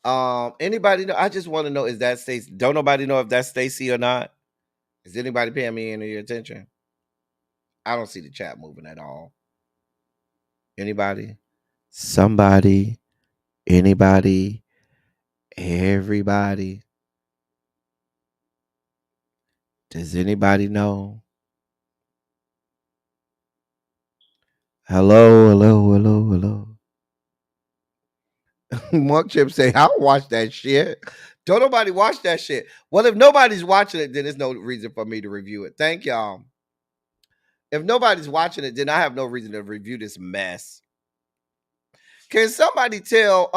S4: Anybody know? I just want to know, is that Stacy? Don't nobody know if that's Stacy or not? Is anybody paying me any attention? I don't see the chat moving at all. Anybody? Somebody? Anybody? Everybody? Does anybody know? Hello, hello, hello, hello. Mark Chip say, I don't watch that shit. Don't nobody watch that shit. Well, if nobody's watching it, then there's no reason for me to review it. Thank y'all. If nobody's watching it, then I have no reason to review this mess. Can somebody tell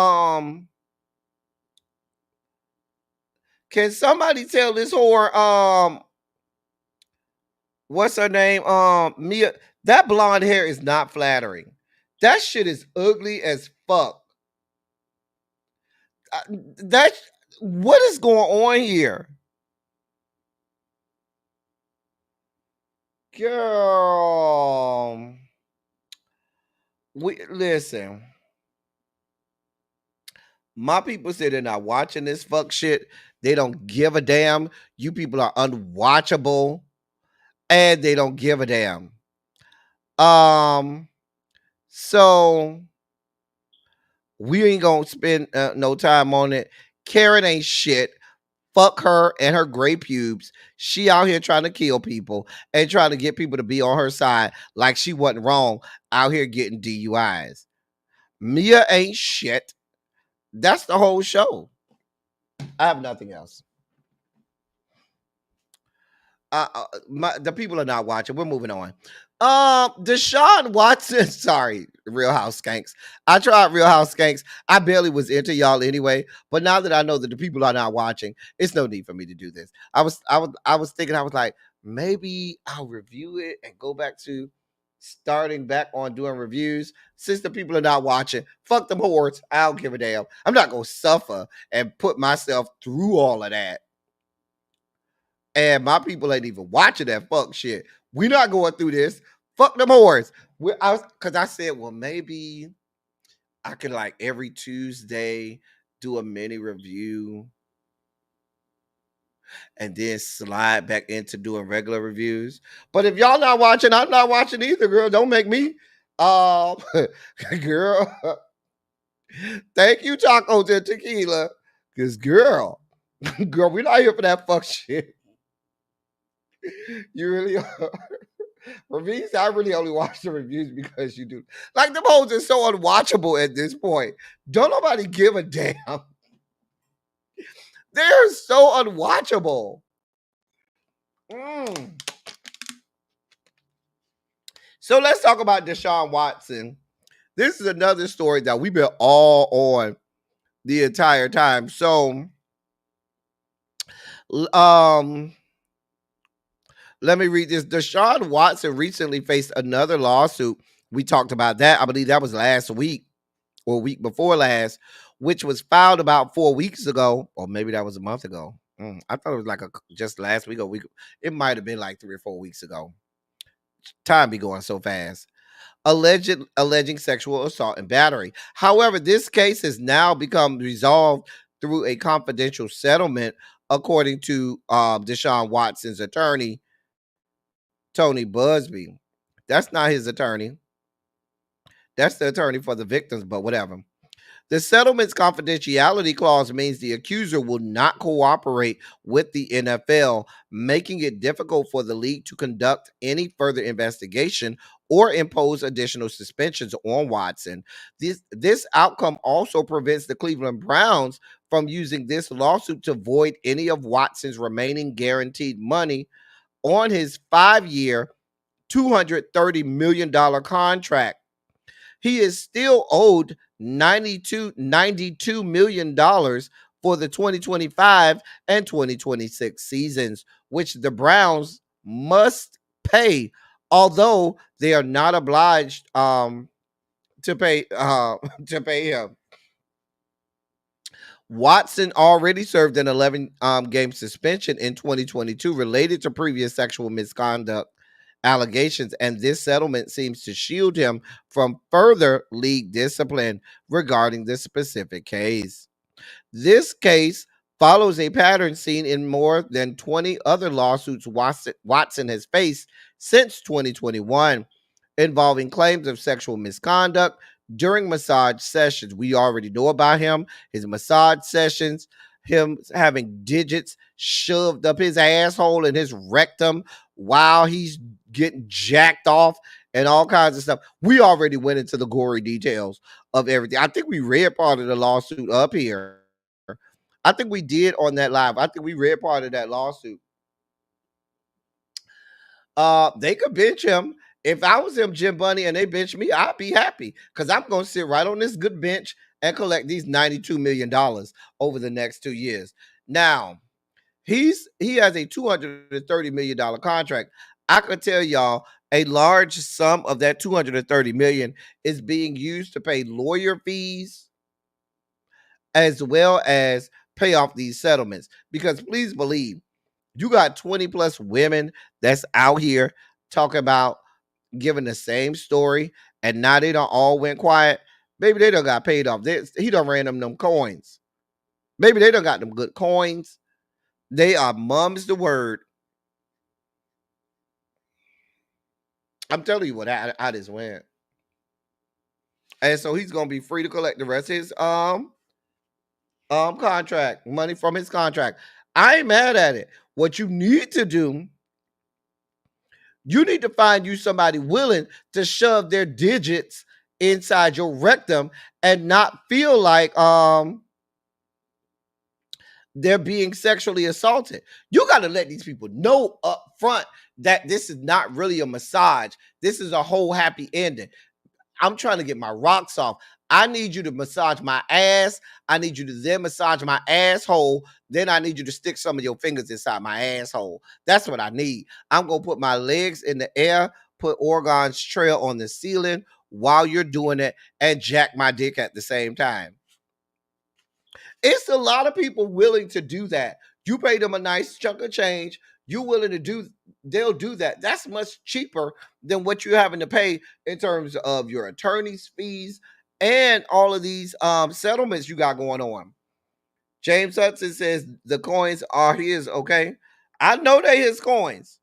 S4: this whore what's her name? Mia. That blonde hair is not flattering. That shit is ugly as fuck. What is going on here? Girl. Listen. My people say they're not watching this fuck shit. They don't give a damn. You people are unwatchable. And they don't give a damn. So we ain't gonna spend no time on it. Karen ain't shit. Fuck her and her gray pubes. She out here trying to kill people and trying to get people to be on her side like she wasn't wrong out here getting DUIs. Mia ain't shit. That's the whole show. I have nothing else. The people are not watching. We're moving on. Deshaun Watson. Sorry, Real House Skanks. I tried Real House Skanks. I barely was into y'all anyway. But now that I know that the people are not watching, it's no need for me to do this. I was thinking, I was like, maybe I'll review it and go back to starting back on doing reviews. Since the people are not watching, fuck them whores. I don't give a damn. I'm not gonna suffer and put myself through all of that. And my people ain't even watching that fuck shit. We're not going through this. Fuck them whores. Because I said, well, maybe I can, like, every Tuesday do a mini review and then slide back into doing regular reviews. But if y'all not watching, I'm not watching either, girl. Don't make me. Girl. Thank you, tacos and tequila. Because, girl, we're not here for that fuck shit. You really are. Reviews, I really only watch the reviews because you do. Like, them hoes are so unwatchable at this point. Don't nobody give a damn. They're so unwatchable. So let's talk about Deshaun Watson. This is another story that we've been all on the entire time. So, let me read this. Deshaun Watson recently faced another lawsuit. We talked about that. I believe that was last week or week before last, which was filed about 4 weeks ago, or maybe that was a month ago. I thought it was like just last week or week. It might have been like 3 or 4 weeks ago. Time be going so fast. Alleging sexual assault and battery. However, this case has now become resolved through a confidential settlement, according to Deshaun Watson's attorney, Tony Busby. That's not his attorney. That's the attorney for the victims, but whatever. The settlement's confidentiality clause means the accuser will not cooperate with the NFL, making it difficult for the league to conduct any further investigation or impose additional suspensions on Watson. This outcome also prevents the Cleveland Browns from using this lawsuit to void any of Watson's remaining guaranteed money on his 5-year, $230 million contract. He is still owed $92 million for the 2025 and 2026 seasons, which the Browns must pay, although they are not obliged to pay him. Watson already served an 11 game suspension in 2022 related to previous sexual misconduct allegations, and this settlement seems to shield him from further league discipline regarding this specific case. This case follows a pattern seen in more than 20 other lawsuits Watson has faced since 2021, involving claims of sexual misconduct during massage sessions. We already know about him, his massage sessions, him having digits shoved up his asshole and his rectum while he's getting jacked off and all kinds of stuff. We already went into the gory details of everything. I think we read part of the lawsuit up here. I think we did on that live. I think we read part of that lawsuit. They could bench him. If I was him, Jim Bunny, and they bench me, I'd be happy because I'm going to sit right on this good bench and collect these $92 million over the next 2 years. Now, he has a $230 million contract. I could tell y'all a large sum of that $230 million is being used to pay lawyer fees as well as pay off these settlements. Because please believe, you got 20 plus women that's out here talking about giving the same story, and now they don't all went quiet. Maybe they done got paid off. He done ran them coins. Maybe they done got them good coins. They are mum's the word. I'm telling you what how this went. And so he's gonna be free to collect the rest of his contract, money from his contract. I ain't mad at it. What you need to do, you need to find you somebody willing to shove their digits inside your rectum and not feel like they're being sexually assaulted. You got to let these people know up front that this is not really a massage. This is a whole happy ending. I'm trying to get my rocks off. I need you to massage my ass. I need you to then massage my asshole. Then I need you to stick some of your fingers inside my asshole. That's what I need. I'm going to put my legs in the air, put Oregon's Trail on the ceiling while you're doing it, and jack my dick at the same time. It's a lot of people willing to do that. You pay them a nice chunk of change. You're willing to do, they'll do that. That's much cheaper than what you're having to pay in terms of your attorney's fees and all of these settlements you got going on. James Hudson says the coins are his, okay? I know they his coins.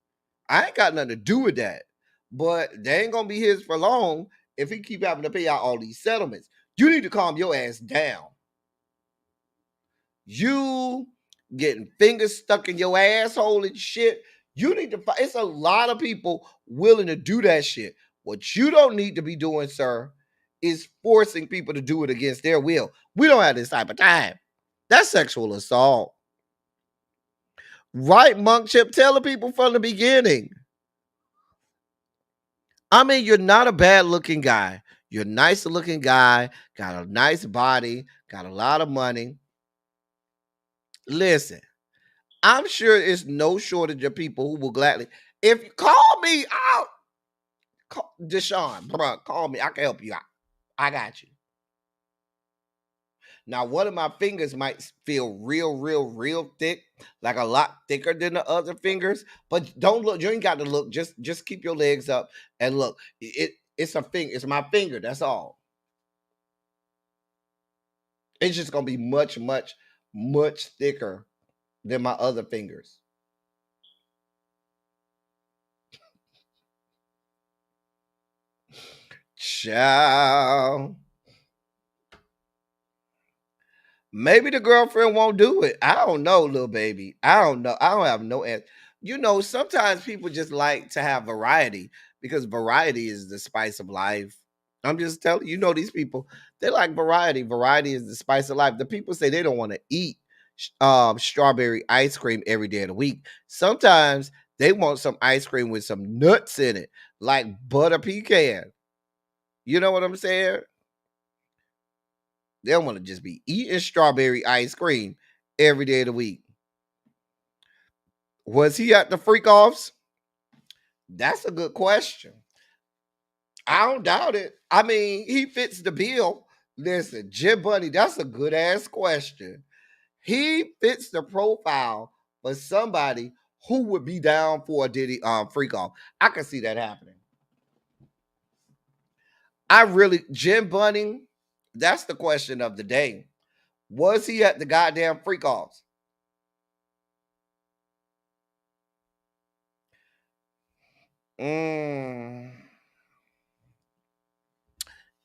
S4: I ain't got nothing to do with that. But they ain't going to be his for long if he keep having to pay out all these settlements. You need to calm your ass down. You getting fingers stuck in your asshole and shit. You need to find, it's a lot of people willing to do that shit. What you don't need to be doing, sir, is forcing people to do it against their will. We don't have this type of time. That's sexual assault. Right, Monk Chip? Tell the people from the beginning. I mean, you're not a bad looking guy. You're a nice looking guy, got a nice body, got a lot of money. Listen, I'm sure it's no shortage of people who will gladly, if you call me out, Deshaun, bro, call me. I can help you out. I got you. Now, one of my fingers might feel real thick, like a lot thicker than the other fingers. But don't look. You ain't got to look. Just keep your legs up and look. It's a finger. It's my finger. That's all. It's just gonna be much thicker than my other fingers. Ciao. Maybe the girlfriend won't do it. I don't know, little baby. I don't know. I don't have no answer. You know, sometimes people just like to have variety because variety is the spice of life. I'm just telling you, know, these people, they like variety. Variety is the spice of life. The people say they don't want to eat strawberry ice cream every day of the week. Sometimes they want some ice cream with some nuts in it, like butter pecan. You know what I'm saying? They don't want to just be eating strawberry ice cream every day of the week. Was he at the freak offs? That's a good question. I don't doubt it. I mean, he fits the bill. Listen, Jim Bunny, that's a good ass question. He fits the profile for somebody who would be down for a Diddy freak off. I can see that happening. Jim Bunny, that's the question of the day. Was he at the goddamn freak offs?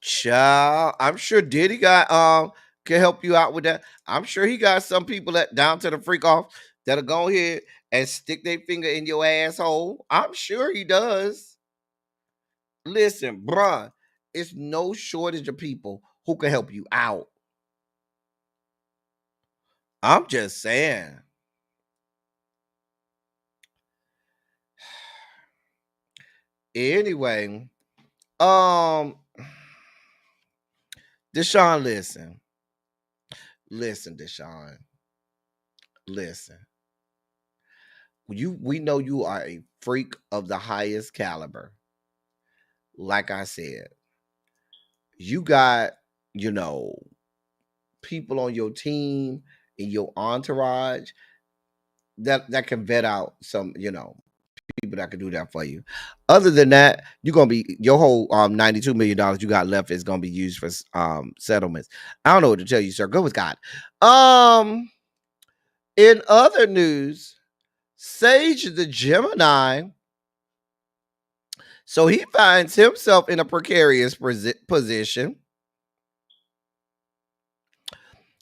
S4: Child, I'm sure Diddy got can help you out with that. I'm sure he got some people that down to the freak off that'll go ahead and stick their finger in your asshole. I'm sure he does. Listen, bruh, it's no shortage of people who can help you out. I'm just saying. Anyway, um, Deshaun, listen, Deshaun, listen. We know you are a freak of the highest caliber. Like I said, you got, you know, people on your team in your entourage that can vet out some, you know, people that can do that for you. Other than that, you're gonna be your whole $92 million you got left is gonna be used for settlements. I don't know what to tell you, sir. Go with God. In other news, Sage the Gemini, so he finds himself in a precarious position.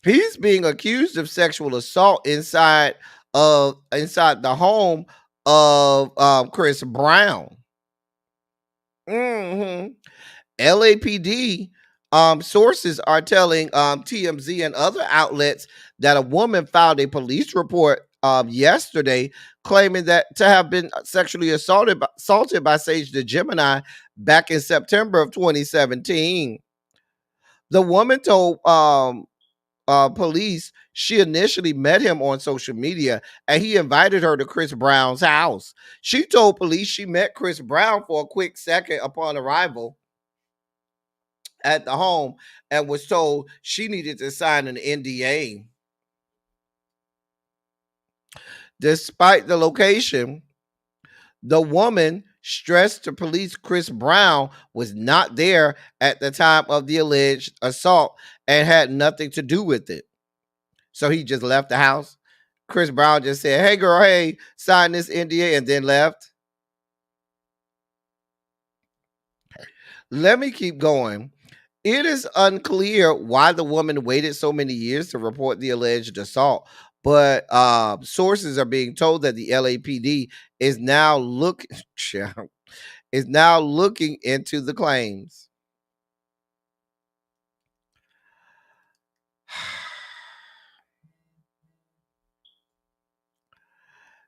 S4: He's being accused of sexual assault inside the home of Chris Brown. LAPD sources are telling TMZ and other outlets that a woman filed a police report yesterday claiming that to have been sexually assaulted by Sage the Gemini back in September of 2017. The woman told police she initially met him on social media and he invited her to Chris Brown's house. She told police she met Chris Brown for a quick second upon arrival at the home and was told she needed to sign an NDA. Despite the location, the woman stressed to police Chris Brown was not there at the time of the alleged assault and had nothing to do with it. So he just left the house. Chris Brown just said, "Hey girl, hey, sign this NDA," and then left. Let me keep going. It is unclear why the woman waited so many years to report the alleged assault, but sources are being told that the LAPD is now looking into the claims.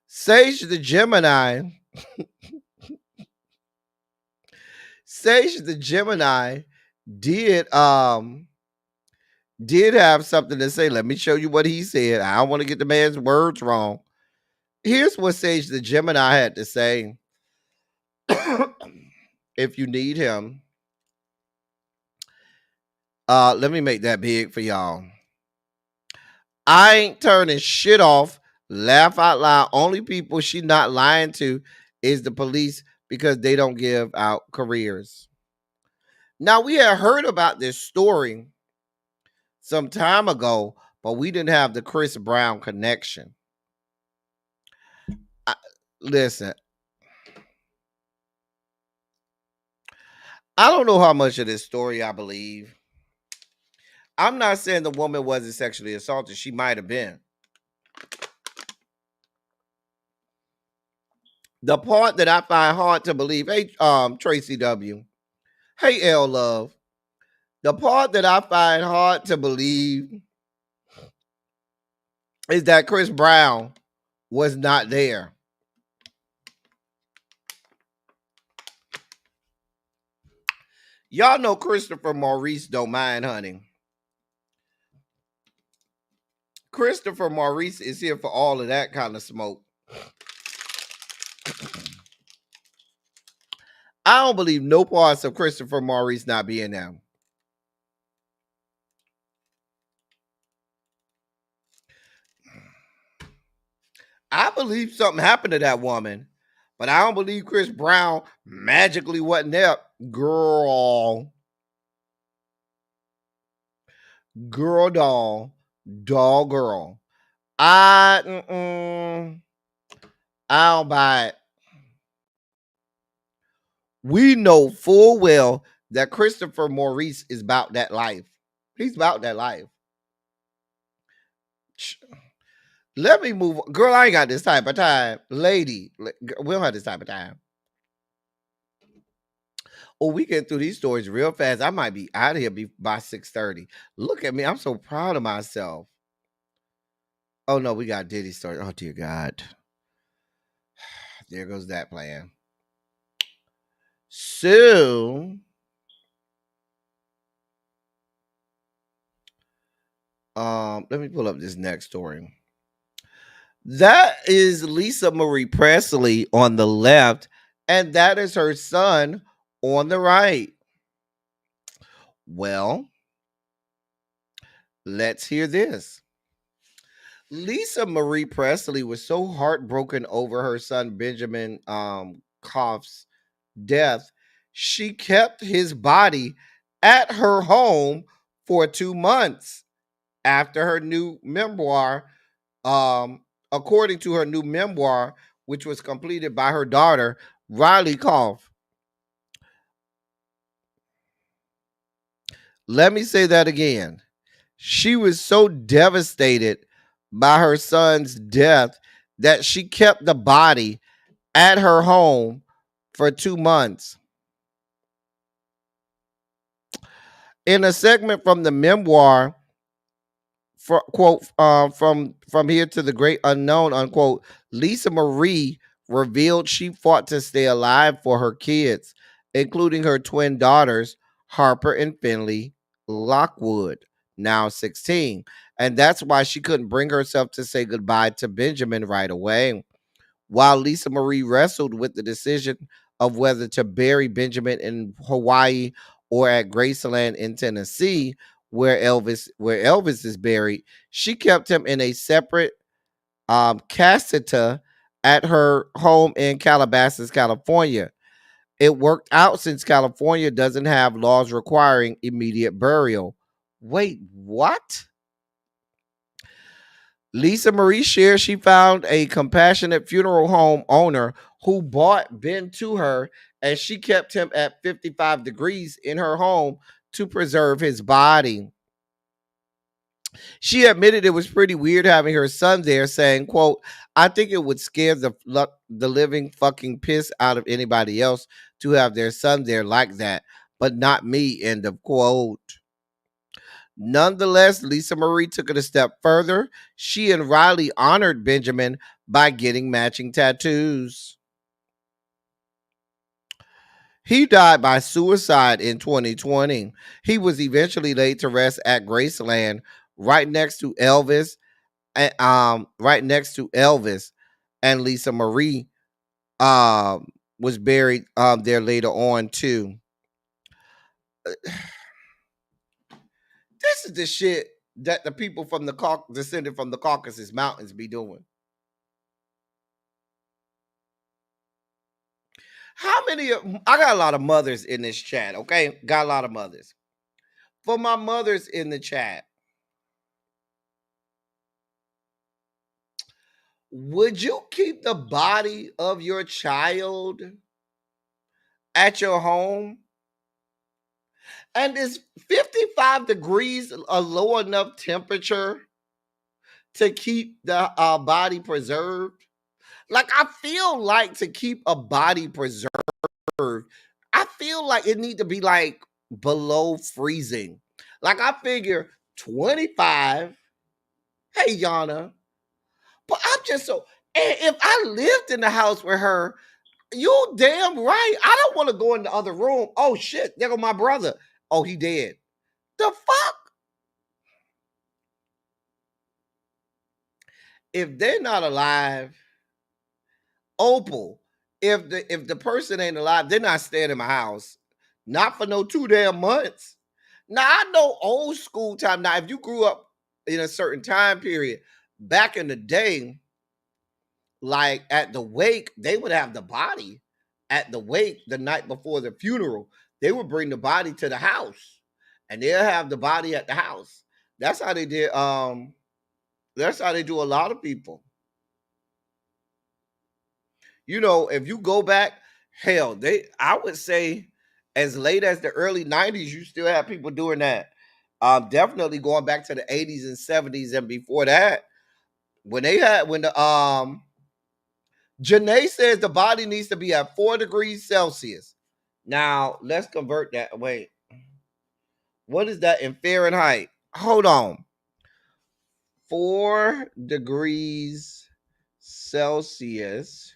S4: Sage the Gemini Sage the Gemini did have something to say. Let me show you what he said. I don't want to get the man's words wrong. Here's what Sage the Gemini had to say. If you need him, let me make that big for y'all. I ain't turning shit off. Laugh out loud. Only people she not lying to is the police because they don't give out careers. Now, we had heard about this story some time ago, but we didn't have the Chris Brown connection. Listen, I don't know how much of this story I believe. I'm not saying the woman wasn't sexually assaulted. She might have been. The part that I find hard to believe, hey, Tracy W. Hey, L Love. The part that I find hard to believe is that Chris Brown was not there. Y'all know Christopher Maurice don't mind hunting. Christopher Maurice is here for all of that kind of smoke. I don't believe no parts of Christopher Maurice not being there. I believe something happened to that woman, but I don't believe Chris Brown magically wasn't there. Girl, doll, girl. I don't buy it. We know full well that Christopher Maurice is about that life. He's about that life. Let me move on. Girl, I ain't got this type of time. Lady, we don't have this type of time. Oh, we get through these stories real fast. I might be out of here by 6:30. Look at me. I'm so proud of myself. Oh, no, we got Diddy's story. Oh, dear God. There goes that plan. So, let me pull up this next story. That is Lisa Marie Presley on the left, and that is her son on the right. Well, let's hear this. Lisa Marie Presley was so heartbroken over her son Benjamin Koff's death, she kept his body at her home for 2 months after her new memoir, according to her new memoir, which was completed by her daughter, Riley Koff. Let me say that again. She was so devastated by her son's death that she kept the body at her home for 2 months. In a segment from the memoir, quote, from here to the great unknown, unquote, Lisa Marie revealed she fought to stay alive for her kids, including her twin daughters, Harper and Finley Lockwood, now 16. And that's why she couldn't bring herself to say goodbye to Benjamin right away. While Lisa Marie wrestled with the decision of whether to bury Benjamin in Hawaii or at Graceland in Tennessee, where Elvis is buried, she kept him in a separate casita at her home in Calabasas, California. It worked out since California doesn't have laws requiring immediate burial. Wait, what? Lisa Marie shares she found a compassionate funeral home owner who bought Ben to her, and she kept him at 55 degrees in her home to preserve his body. She admitted it was pretty weird having her son there, saying, quote, I think it would scare the living fucking piss out of anybody else to have their son there like that, but not me, end of quote. Nonetheless, Lisa Marie took it a step further. She and Riley honored Benjamin by getting matching tattoos. He died by suicide in 2020. He was eventually laid to rest at Graceland, right next to Elvis, and and Lisa Marie was buried there later on too. This is the shit that the people from the descended from the Caucasus Mountains be doing. How many I got a lot of mothers in this chat, okay? Got a lot of mothers. For my mothers in the chat, would you keep the body of your child at your home? And is 55 degrees a low enough temperature to keep the body preserved? Like, I feel like to keep a body preserved, I feel like it need to be like below freezing. Like, I figure 25. Hey, Yana. But I'm just so, and if I lived in the house with her, you damn right. I don't want to go in the other room. Oh shit, there go my brother. Oh, he dead. The fuck? If they're not alive, Opal, if the person ain't alive, they're not staying in my house. Not for no 2 damn months. Now, I know old school time. Now, if you grew up in a certain time period, back in the day, like at the wake, they would have the body at the wake the night before the funeral. They would bring the body to the house and they'll have the body at the house. That's how they did. That's how they do a lot of people. You know, if you go back, hell, I would say as late as the early 90s, you still have people doing that. Definitely going back to the 80s and 70s and before that, when the Janae says the body needs to be at 4 degrees Celsius. Now, let's convert that. Wait. What is that in Fahrenheit? Hold on. 4 degrees Celsius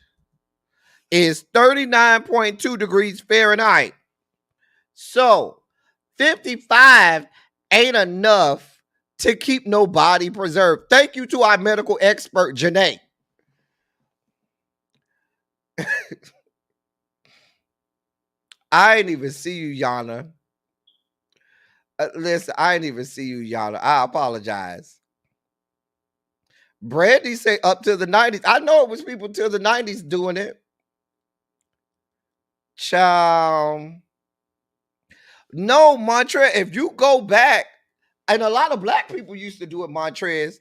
S4: is 39.2 degrees Fahrenheit. So, 55 ain't enough to keep no body preserved. Thank you to our medical expert, Janae. I ain't even see you, Yana. Listen, I ain't even see you, Yana. I apologize. Brandy say up to the 90s. I know it was people till the 90s doing it. Child. No, Montrez, if you go back, and a lot of black people used to do it, Montrez,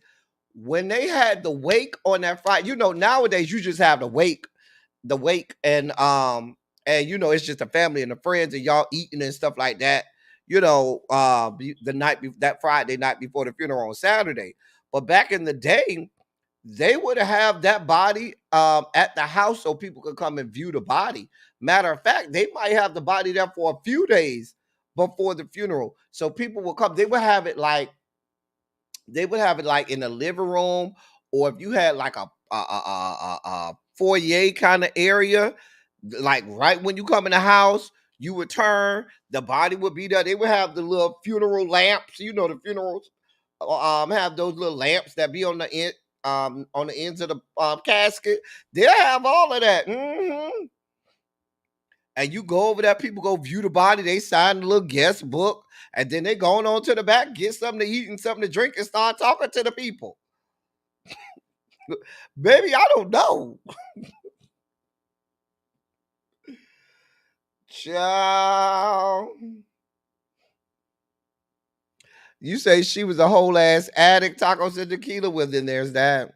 S4: when they had the wake on that Friday. You know, nowadays you just have the wake, and you know, it's just the family and the friends and y'all eating and stuff like that. You know, that Friday night before the funeral on Saturday. But back in the day, they would have that body at the house so people could come and view the body. Matter of fact, they might have the body there for a few days before the funeral. So people will come. They would have it like in the living room, or if you had like a foyer kind of area, like right when you come in the house, you would turn, the body would be there. They would have the little funeral lamps. You know, the funerals have those little lamps that be on the end, on the ends of the casket. They'll have all of that. Mm-hmm. And you go over there, people go view the body, they sign the little guest book, and then they going on to the back, get something to eat and something to drink, and start talking to the people. Baby, I don't know. Child. You say she was a whole ass addict, tacos and tequila. Well, then there's that.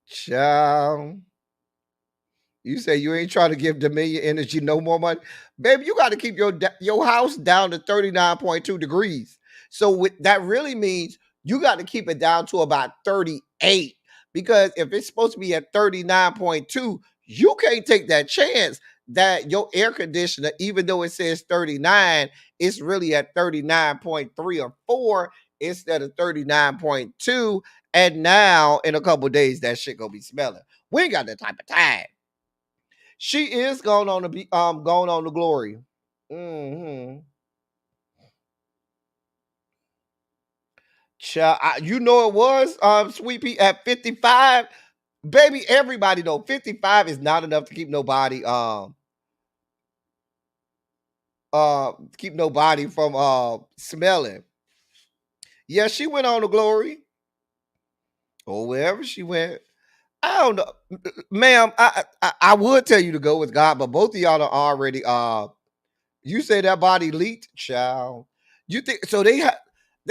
S4: Child. You say you ain't trying to give Dominion Energy no more money. Baby, you got to keep your house down to 39.2 degrees. So that really means you got to keep it down to about 38. Because if it's supposed to be at 39.2, you can't take that chance that your air conditioner, even though it says 39, it's really at 39.3 or 4 instead of 39.2. And now in a couple of days, that shit gonna be smelling. We ain't got that type of time. She is going on to be going on to glory. Mm-hmm. You know it was Sweet Pea at 55. Baby, everybody know 55 is not enough to keep nobody from smelling. Yeah, she went on to glory. Or wherever she went. I don't know. Ma'am, I would tell you to go with God, but both of y'all are already you say that body leaked, child. You think so? They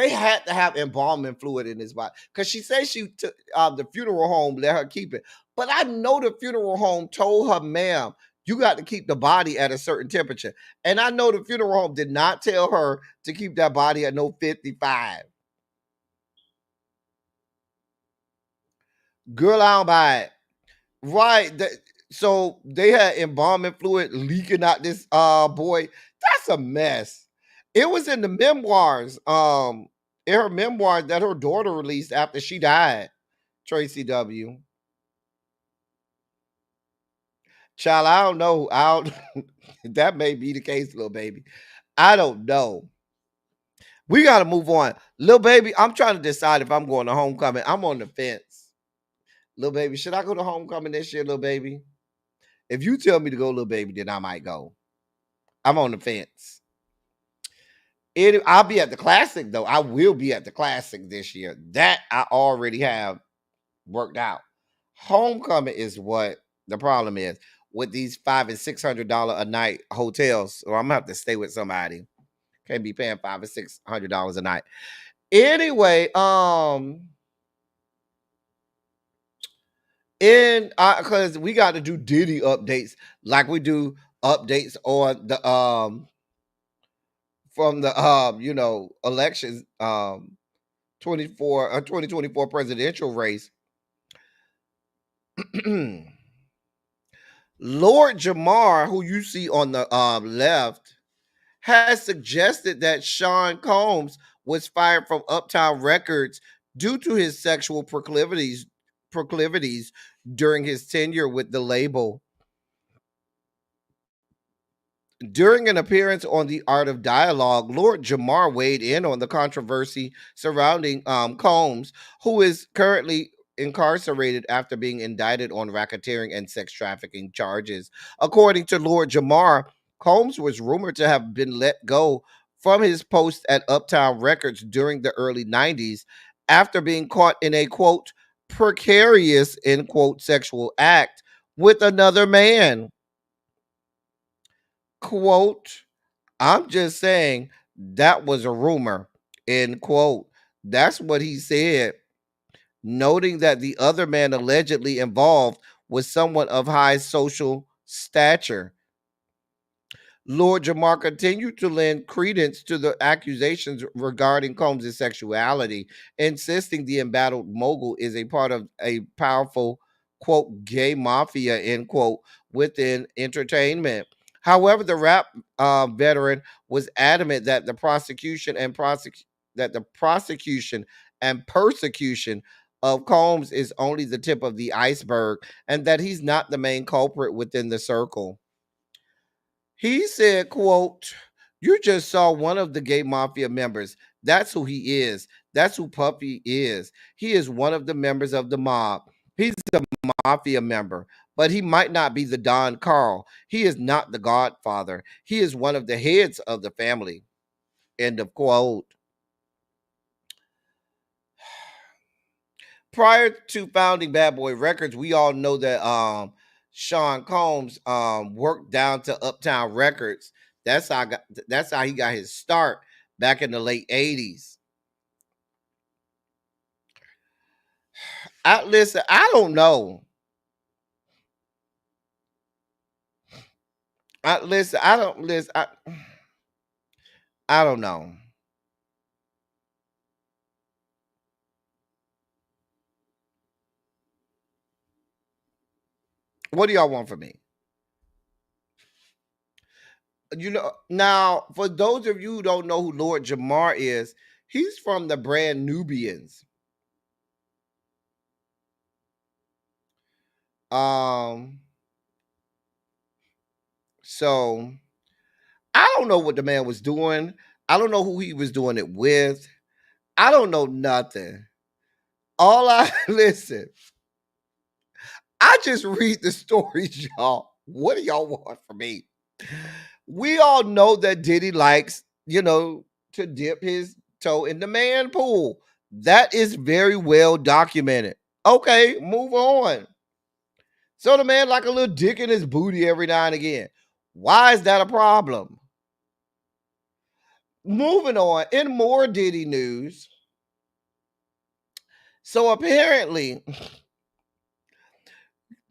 S4: had to have embalming fluid in his body because she said she took the funeral home let her keep it. But I know the funeral home told her, ma'am, you got to keep the body at a certain temperature. And I know the funeral home did not tell her to keep that body at no 55. Girl, I don't buy it. Right. So they had embalming fluid leaking out this boy. That's a mess. It was in the memoirs, in her memoirs that her daughter released after she died. Tracy W. Child, I don't know. I don't that may be the case, little baby. I don't know. We gotta move on. Little baby, I'm trying to decide if I'm going to homecoming. I'm on the fence. Little baby, should I go to homecoming this year, little baby? If you tell me to go, little baby, then I might go. I'm on the fence. I'll be at the classic though. I will be at the classic this year. That I already have worked out. Homecoming is what the problem is with these $500 and $600 a night hotels. So I'm gonna have to stay with somebody. Can't be paying $500 and $600 a night. Anyway, because we got to do Diddy updates like we do updates on the from the elections 2024 presidential race. Lord Jamar, who you see on the left, has suggested that Sean Combs was fired from Uptown Records due to his sexual proclivities during his tenure with the label. During an appearance on The Art of Dialogue, Lord Jamar weighed in on the controversy surrounding Combs, who is currently incarcerated after being indicted on racketeering and sex trafficking charges. According to Lord Jamar, Combs was rumored to have been let go from his post at Uptown Records during the early 90s after being caught in a, quote, precarious, end quote, sexual act with another man. Quote, I'm just saying that was a rumor, end quote. That's what he said, noting that the other man allegedly involved was someone of high social stature. Lord Jamar continued to lend credence to the accusations regarding Combs' sexuality, insisting the embattled mogul is a part of a powerful, quote, gay mafia, end quote, within entertainment. However, the rap veteran was adamant that the prosecution and persecution of Combs is only the tip of the iceberg, and that he's not the main culprit within the circle. He said, quote, you just saw one of the gay mafia members. That's who he is. That's who Puffy is. He is one of the members of the mob. He's a mafia member, but he might not be the Don Carl. He is not the Godfather. He is one of the heads of the family. End of quote. Prior to founding Bad Boy Records, we all know that Sean Combs worked down to Uptown Records. That's how he got his start back in the late 80s. Listen, I don't know. I don't know. What do y'all want from me? Now, for those of you who don't know who Lord Jamar is, he's from the brand Nubians. So I don't know what the man was doing. I don't know who he was doing it with. I don't know nothing. All I listen, I just read the stories, y'all. What do y'all want from me? We all know that Diddy likes, to dip his toe in the man pool. That is very well documented. Okay, move on. So the man like a little dick in his booty every now and again. Why is that a problem? Moving on, in more Diddy news. So apparently,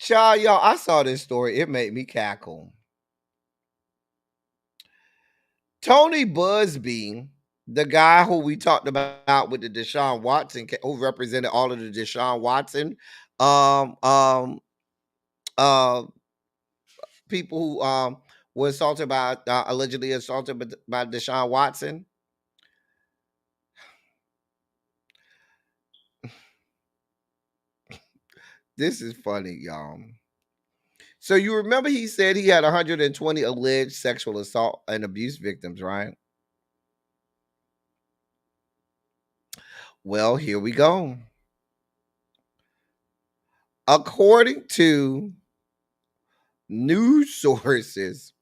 S4: y'all, I saw this story. It made me cackle. Tony Busby, the guy who we talked about with the Deshaun Watson, who represented all of the Deshaun Watson people who were assaulted by allegedly assaulted by Deshaun Watson. This is funny, y'all. So you remember he said he had 120 alleged sexual assault and abuse victims, right? Well, here we go. According to news sources,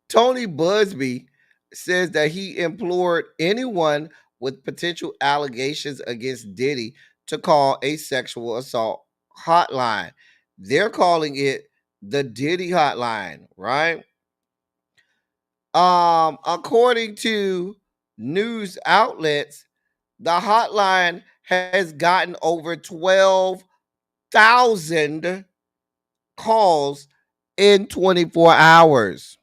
S4: Tony Busby says that he implored anyone with potential allegations against Diddy to call a sexual assault hotline. They're calling it the Diddy hotline, right? According to news outlets, the hotline has gotten over 12,000 calls in 24 hours.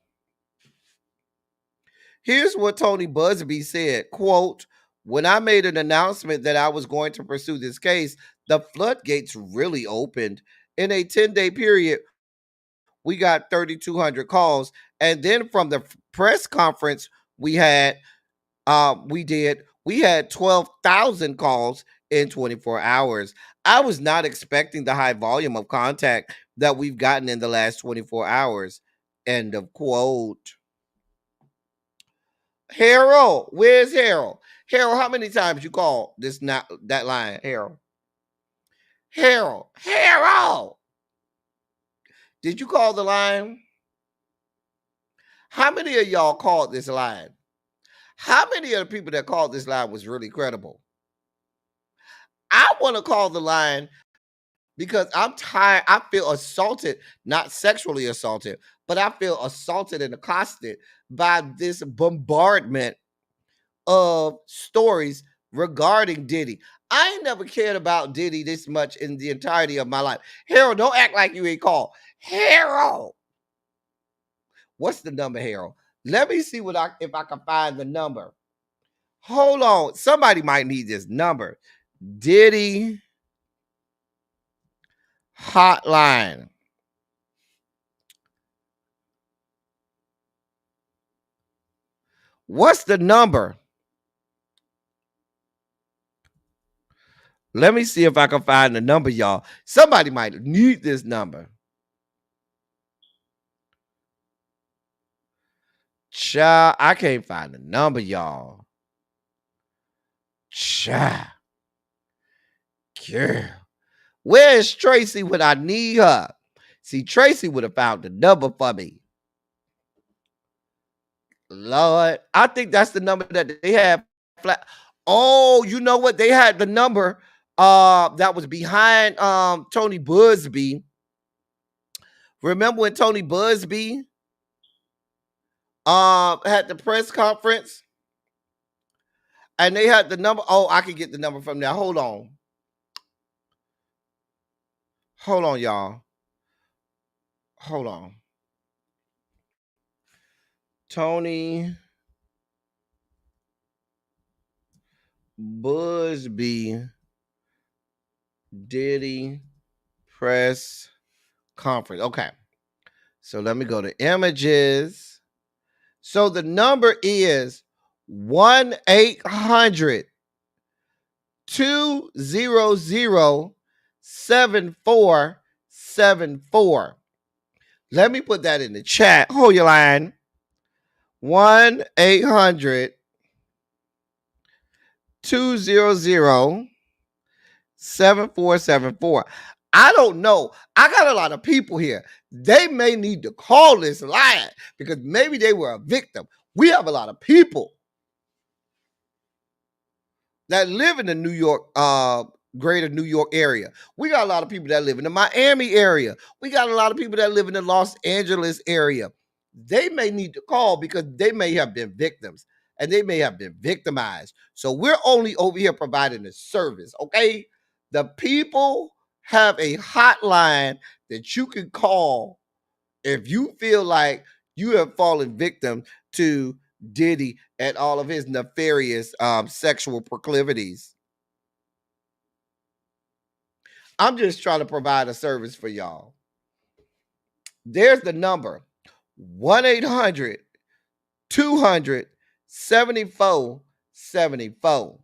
S4: Here's what Tony Busby said, quote, "When I made an announcement that I was going to pursue this case, the floodgates really opened. In a 10-day period, we got 3,200 calls. And then from the press conference we had 12,000 calls in 24 hours. I was not expecting the high volume of contact that we've gotten in the last 24 hours." End of quote. Harold, where's Harold? Harold, how many times you called that line, Harold? Harold! Did you call the line? How many of y'all called this line? How many of the people that called this line was really credible? I want to call the line because I'm tired. I feel assaulted, not sexually assaulted, but I feel assaulted and accosted by this bombardment of stories regarding Diddy. I ain't never cared about Diddy this much in the entirety of my life. Harold, don't act like you ain't called. Harold. What's the number, Harold? Let me see if I can find the number. Hold on. Somebody might need this number. Diddy hotline. What's the number? Let me see if I can find the number, y'all. Somebody might need this number. Child, I can't find the number, y'all. Child. Girl. Where is Tracy when I need her? See, Tracy would have found the number for me. Lord, I think that's the number that they have. Oh, you know what? They had the number that was behind Tony Busby. Remember when Tony Busby had the press conference and they had the number? Oh, I can get the number from there. Hold on, y'all. Hold on. Tony Busby Diddy press conference. Okay. So let me go to images. So the number is 1-800-200-6737. 7474. Let me put that in the chat. Hold your line. 1-800-200-7474. I don't know. I got a lot of people here. They may need to call this line because maybe they were a victim. We have a lot of people that live in the New York, greater New York area. We got a lot of people that live in the Miami area. We got a lot of people that live in the Los Angeles area. They may need to call because they may have been victims and they may have been victimized. So we're only over here providing a service, okay? The people have a hotline that you can call if you feel like you have fallen victim to Diddy and all of his nefarious sexual proclivities. I'm just trying to provide a service for y'all. There's the number, 1-800-200-7474.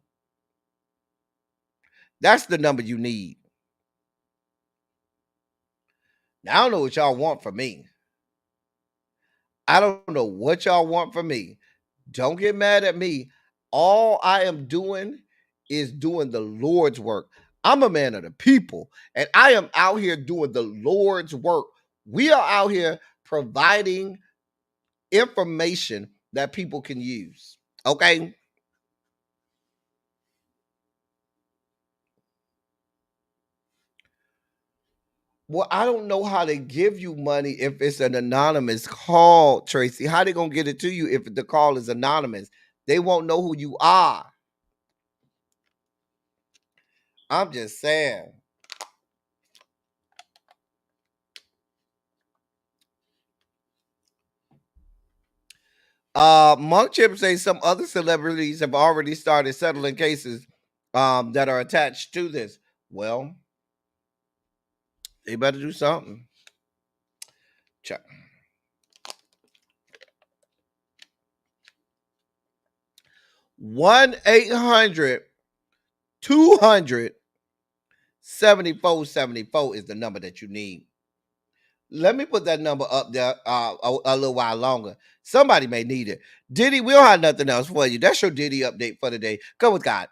S4: That's the number you need. Now, I don't know what y'all want from me. I don't know what y'all want from me. Don't get mad at me. All I am doing is doing the Lord's work. I'm a man of the people, and I am out here doing the Lord's work. We are out here providing information that people can use. Okay? Well, I don't know how they give you money if it's an anonymous call, Tracy. How they gonna get it to you if the call is anonymous? They won't know who you are. I'm just saying. Monk Chip says some other celebrities have already started settling cases that are attached to this. Well, they better do something. Check. 1-800-200-7474 is the number that you need. Let me put that number up there a little while longer. Somebody may need it. Diddy, we don't have nothing else for you. That's your Diddy update for today. Come with God.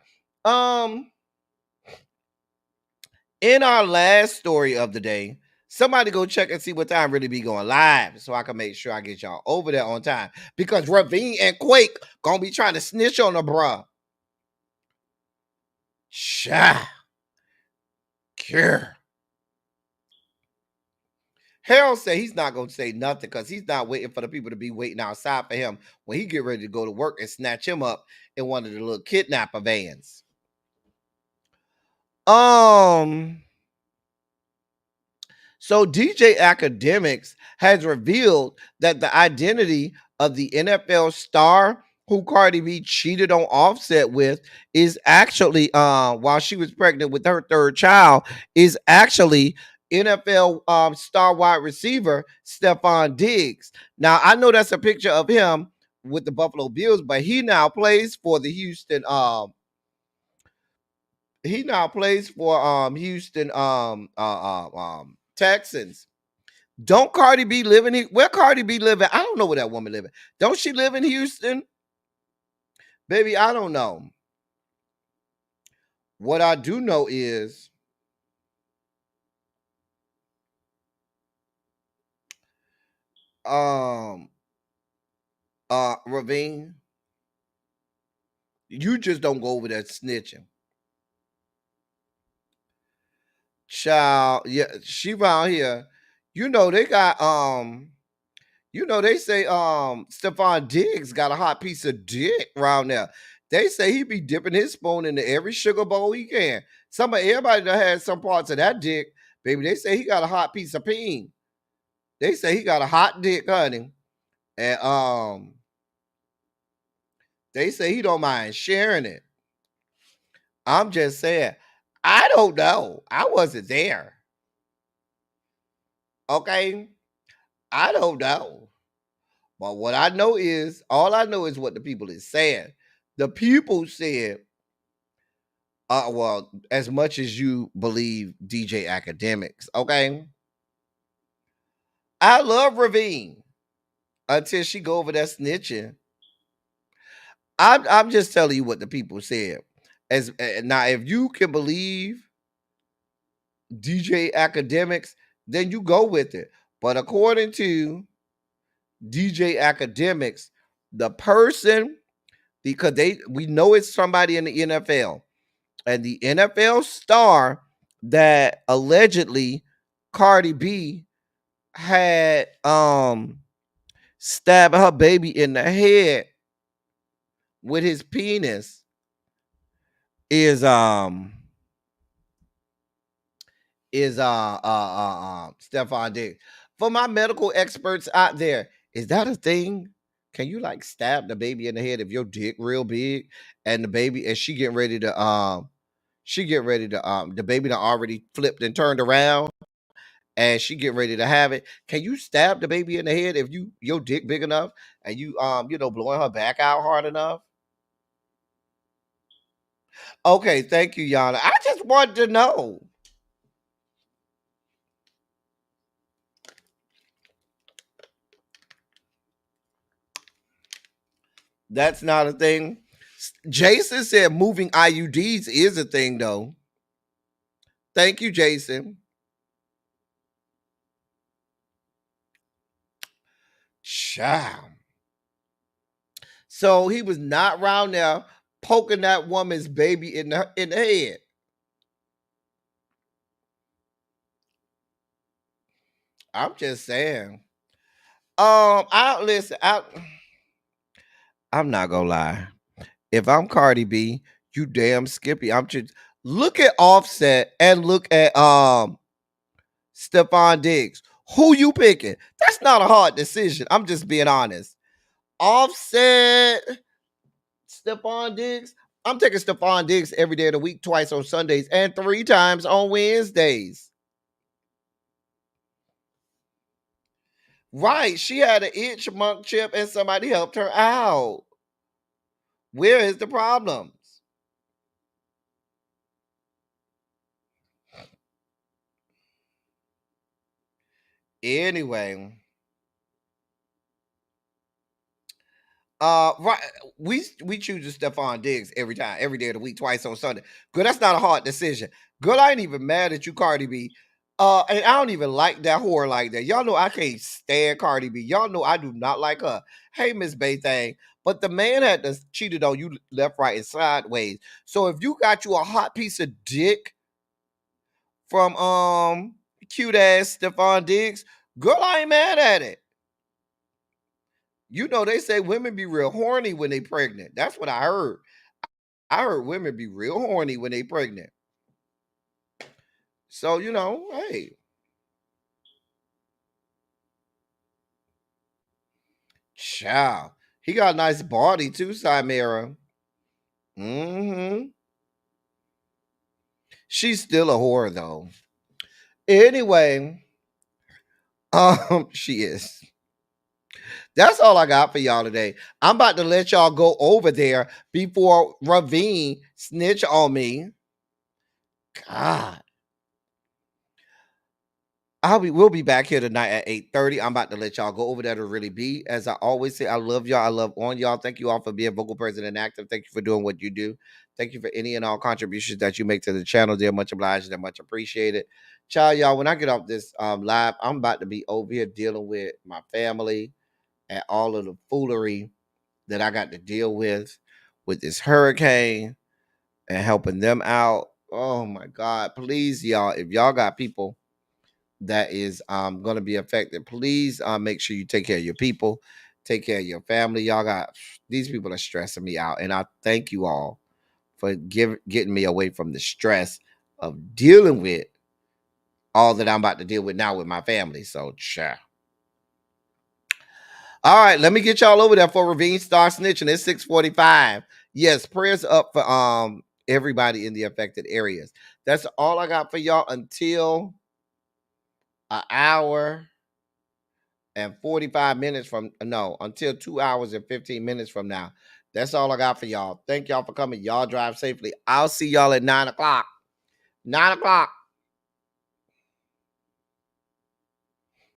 S4: In our last story of the day, somebody go check and see what time really be going live so I can make sure I get y'all over there on time. Because Ravine and Quake gonna be trying to snitch on the bruh. Care. Harold said he's not going to say nothing because he's not waiting for the people to be waiting outside for him when he get ready to go to work and snatch him up in one of the little kidnapper vans. So DJ Academics has revealed that the identity of the NFL star who Cardi B cheated on Offset with is actually, while she was pregnant with her third child, is actually NFL star wide receiver Stephon Diggs. Now, I know that's a picture of him with the Buffalo Bills, but he now plays for the Houston Texans. Don't Cardi B live in here? Where Cardi B living? I don't know where that woman living. Don't she live in Houston? Baby, I don't know. What I do know is Ravine, you just don't go over there snitching. Child, yeah, she around here. You know, they got they say Stephon Diggs got a hot piece of dick around there. They say he be dipping his spoon into every sugar bowl he can. Everybody that has some parts of that dick, baby, they say he got a hot piece of peen. They say he got a hot dick, honey. And they say he don't mind sharing it. I'm just saying, I don't know. I wasn't there. Okay? I don't know. But what I know is, all I know is what the people is saying. The people said Well, as much as you believe DJ Academics, okay? I love Ravine until she go over that snitching. I'm just telling you what the people said. As now, if you can believe DJ Academics, then you go with it. But according to DJ Academics, the person, because we know it's somebody in the NFL, and the NFL star that allegedly Cardi B had stabbed her baby in the head with his penis is Stephon Diggs. For my medical experts out there, is that a thing? Can you like stab the baby in the head if your dick real big and the baby and she getting ready to the baby done already flipped and turned around and she getting ready to have it? Can you stab the baby in the head if your dick big enough and you blowing her back out hard enough? Okay, thank you, Yana. I just wanted to know. That's not a thing. Jason said moving IUDs is a thing, though. Thank you, Jason. Child. So he was not around there poking that woman's baby in the head. I'm just saying. I'm not gonna lie. If I'm Cardi B, you damn Skippy. I'm just look at Offset and look at Stephon Diggs. Who you picking? That's not a hard decision. I'm just being honest. Offset, Stephon Diggs. I'm taking Stephon Diggs every day of the week, twice on Sundays, and 3 times on Wednesdays. Right. She had an itch monk chip and somebody helped her out. Where is the problems? Anyway. Right. We choose Stephon Diggs every time, every day of the week, twice on Sunday. Girl, that's not a hard decision. Girl, I ain't even mad at you, Cardi B. And I don't even like that whore like that. Y'all know I can't stand Cardi B. Y'all know I do not like her. Hey, Miss Bay thing. But the man had to cheated on you left, right, and sideways. So if you got you a hot piece of dick from cute ass Stephon Diggs, girl, I ain't mad at it. You know, they say women be real horny when they pregnant. That's what I heard. I heard women be real horny when they pregnant. So, hey. Child. He got a nice body too, Chimera. Mm-hmm. She's still a whore, though. Anyway, she is. That's all I got for y'all today. I'm about to let y'all go over there before Ravine snitch on me. God. We'll be back here tonight at 8:30. I'm about to let y'all go over there to really be. As I always say, I love y'all. I love on y'all. Thank you all for being vocal, present, and active. Thank you for doing what you do. Thank you for any and all contributions that you make to the channel. They're much obliged. They're much appreciated. Child, y'all, when I get off this live, I'm about to be over here dealing with my family and all of the foolery that I got to deal with this hurricane and helping them out. Oh my God. Please, y'all, if y'all got people that is going to be affected, please make sure you take care of your people, take care of your family. Y'all got these people are stressing me out, and I thank you all for getting me away from the stress of dealing with all that I'm about to deal with now with my family. So, all right, let me get y'all over there for Ravine Star Snitching. It's 6:45. Yes, prayers up for everybody in the affected areas. That's all I got for y'all until an hour and 45 minutes from, no, until 2 hours and 15 minutes from now. That's all I got for y'all. Thank y'all for coming. Y'all drive safely. I'll see y'all at 9 o'clock. 9 o'clock.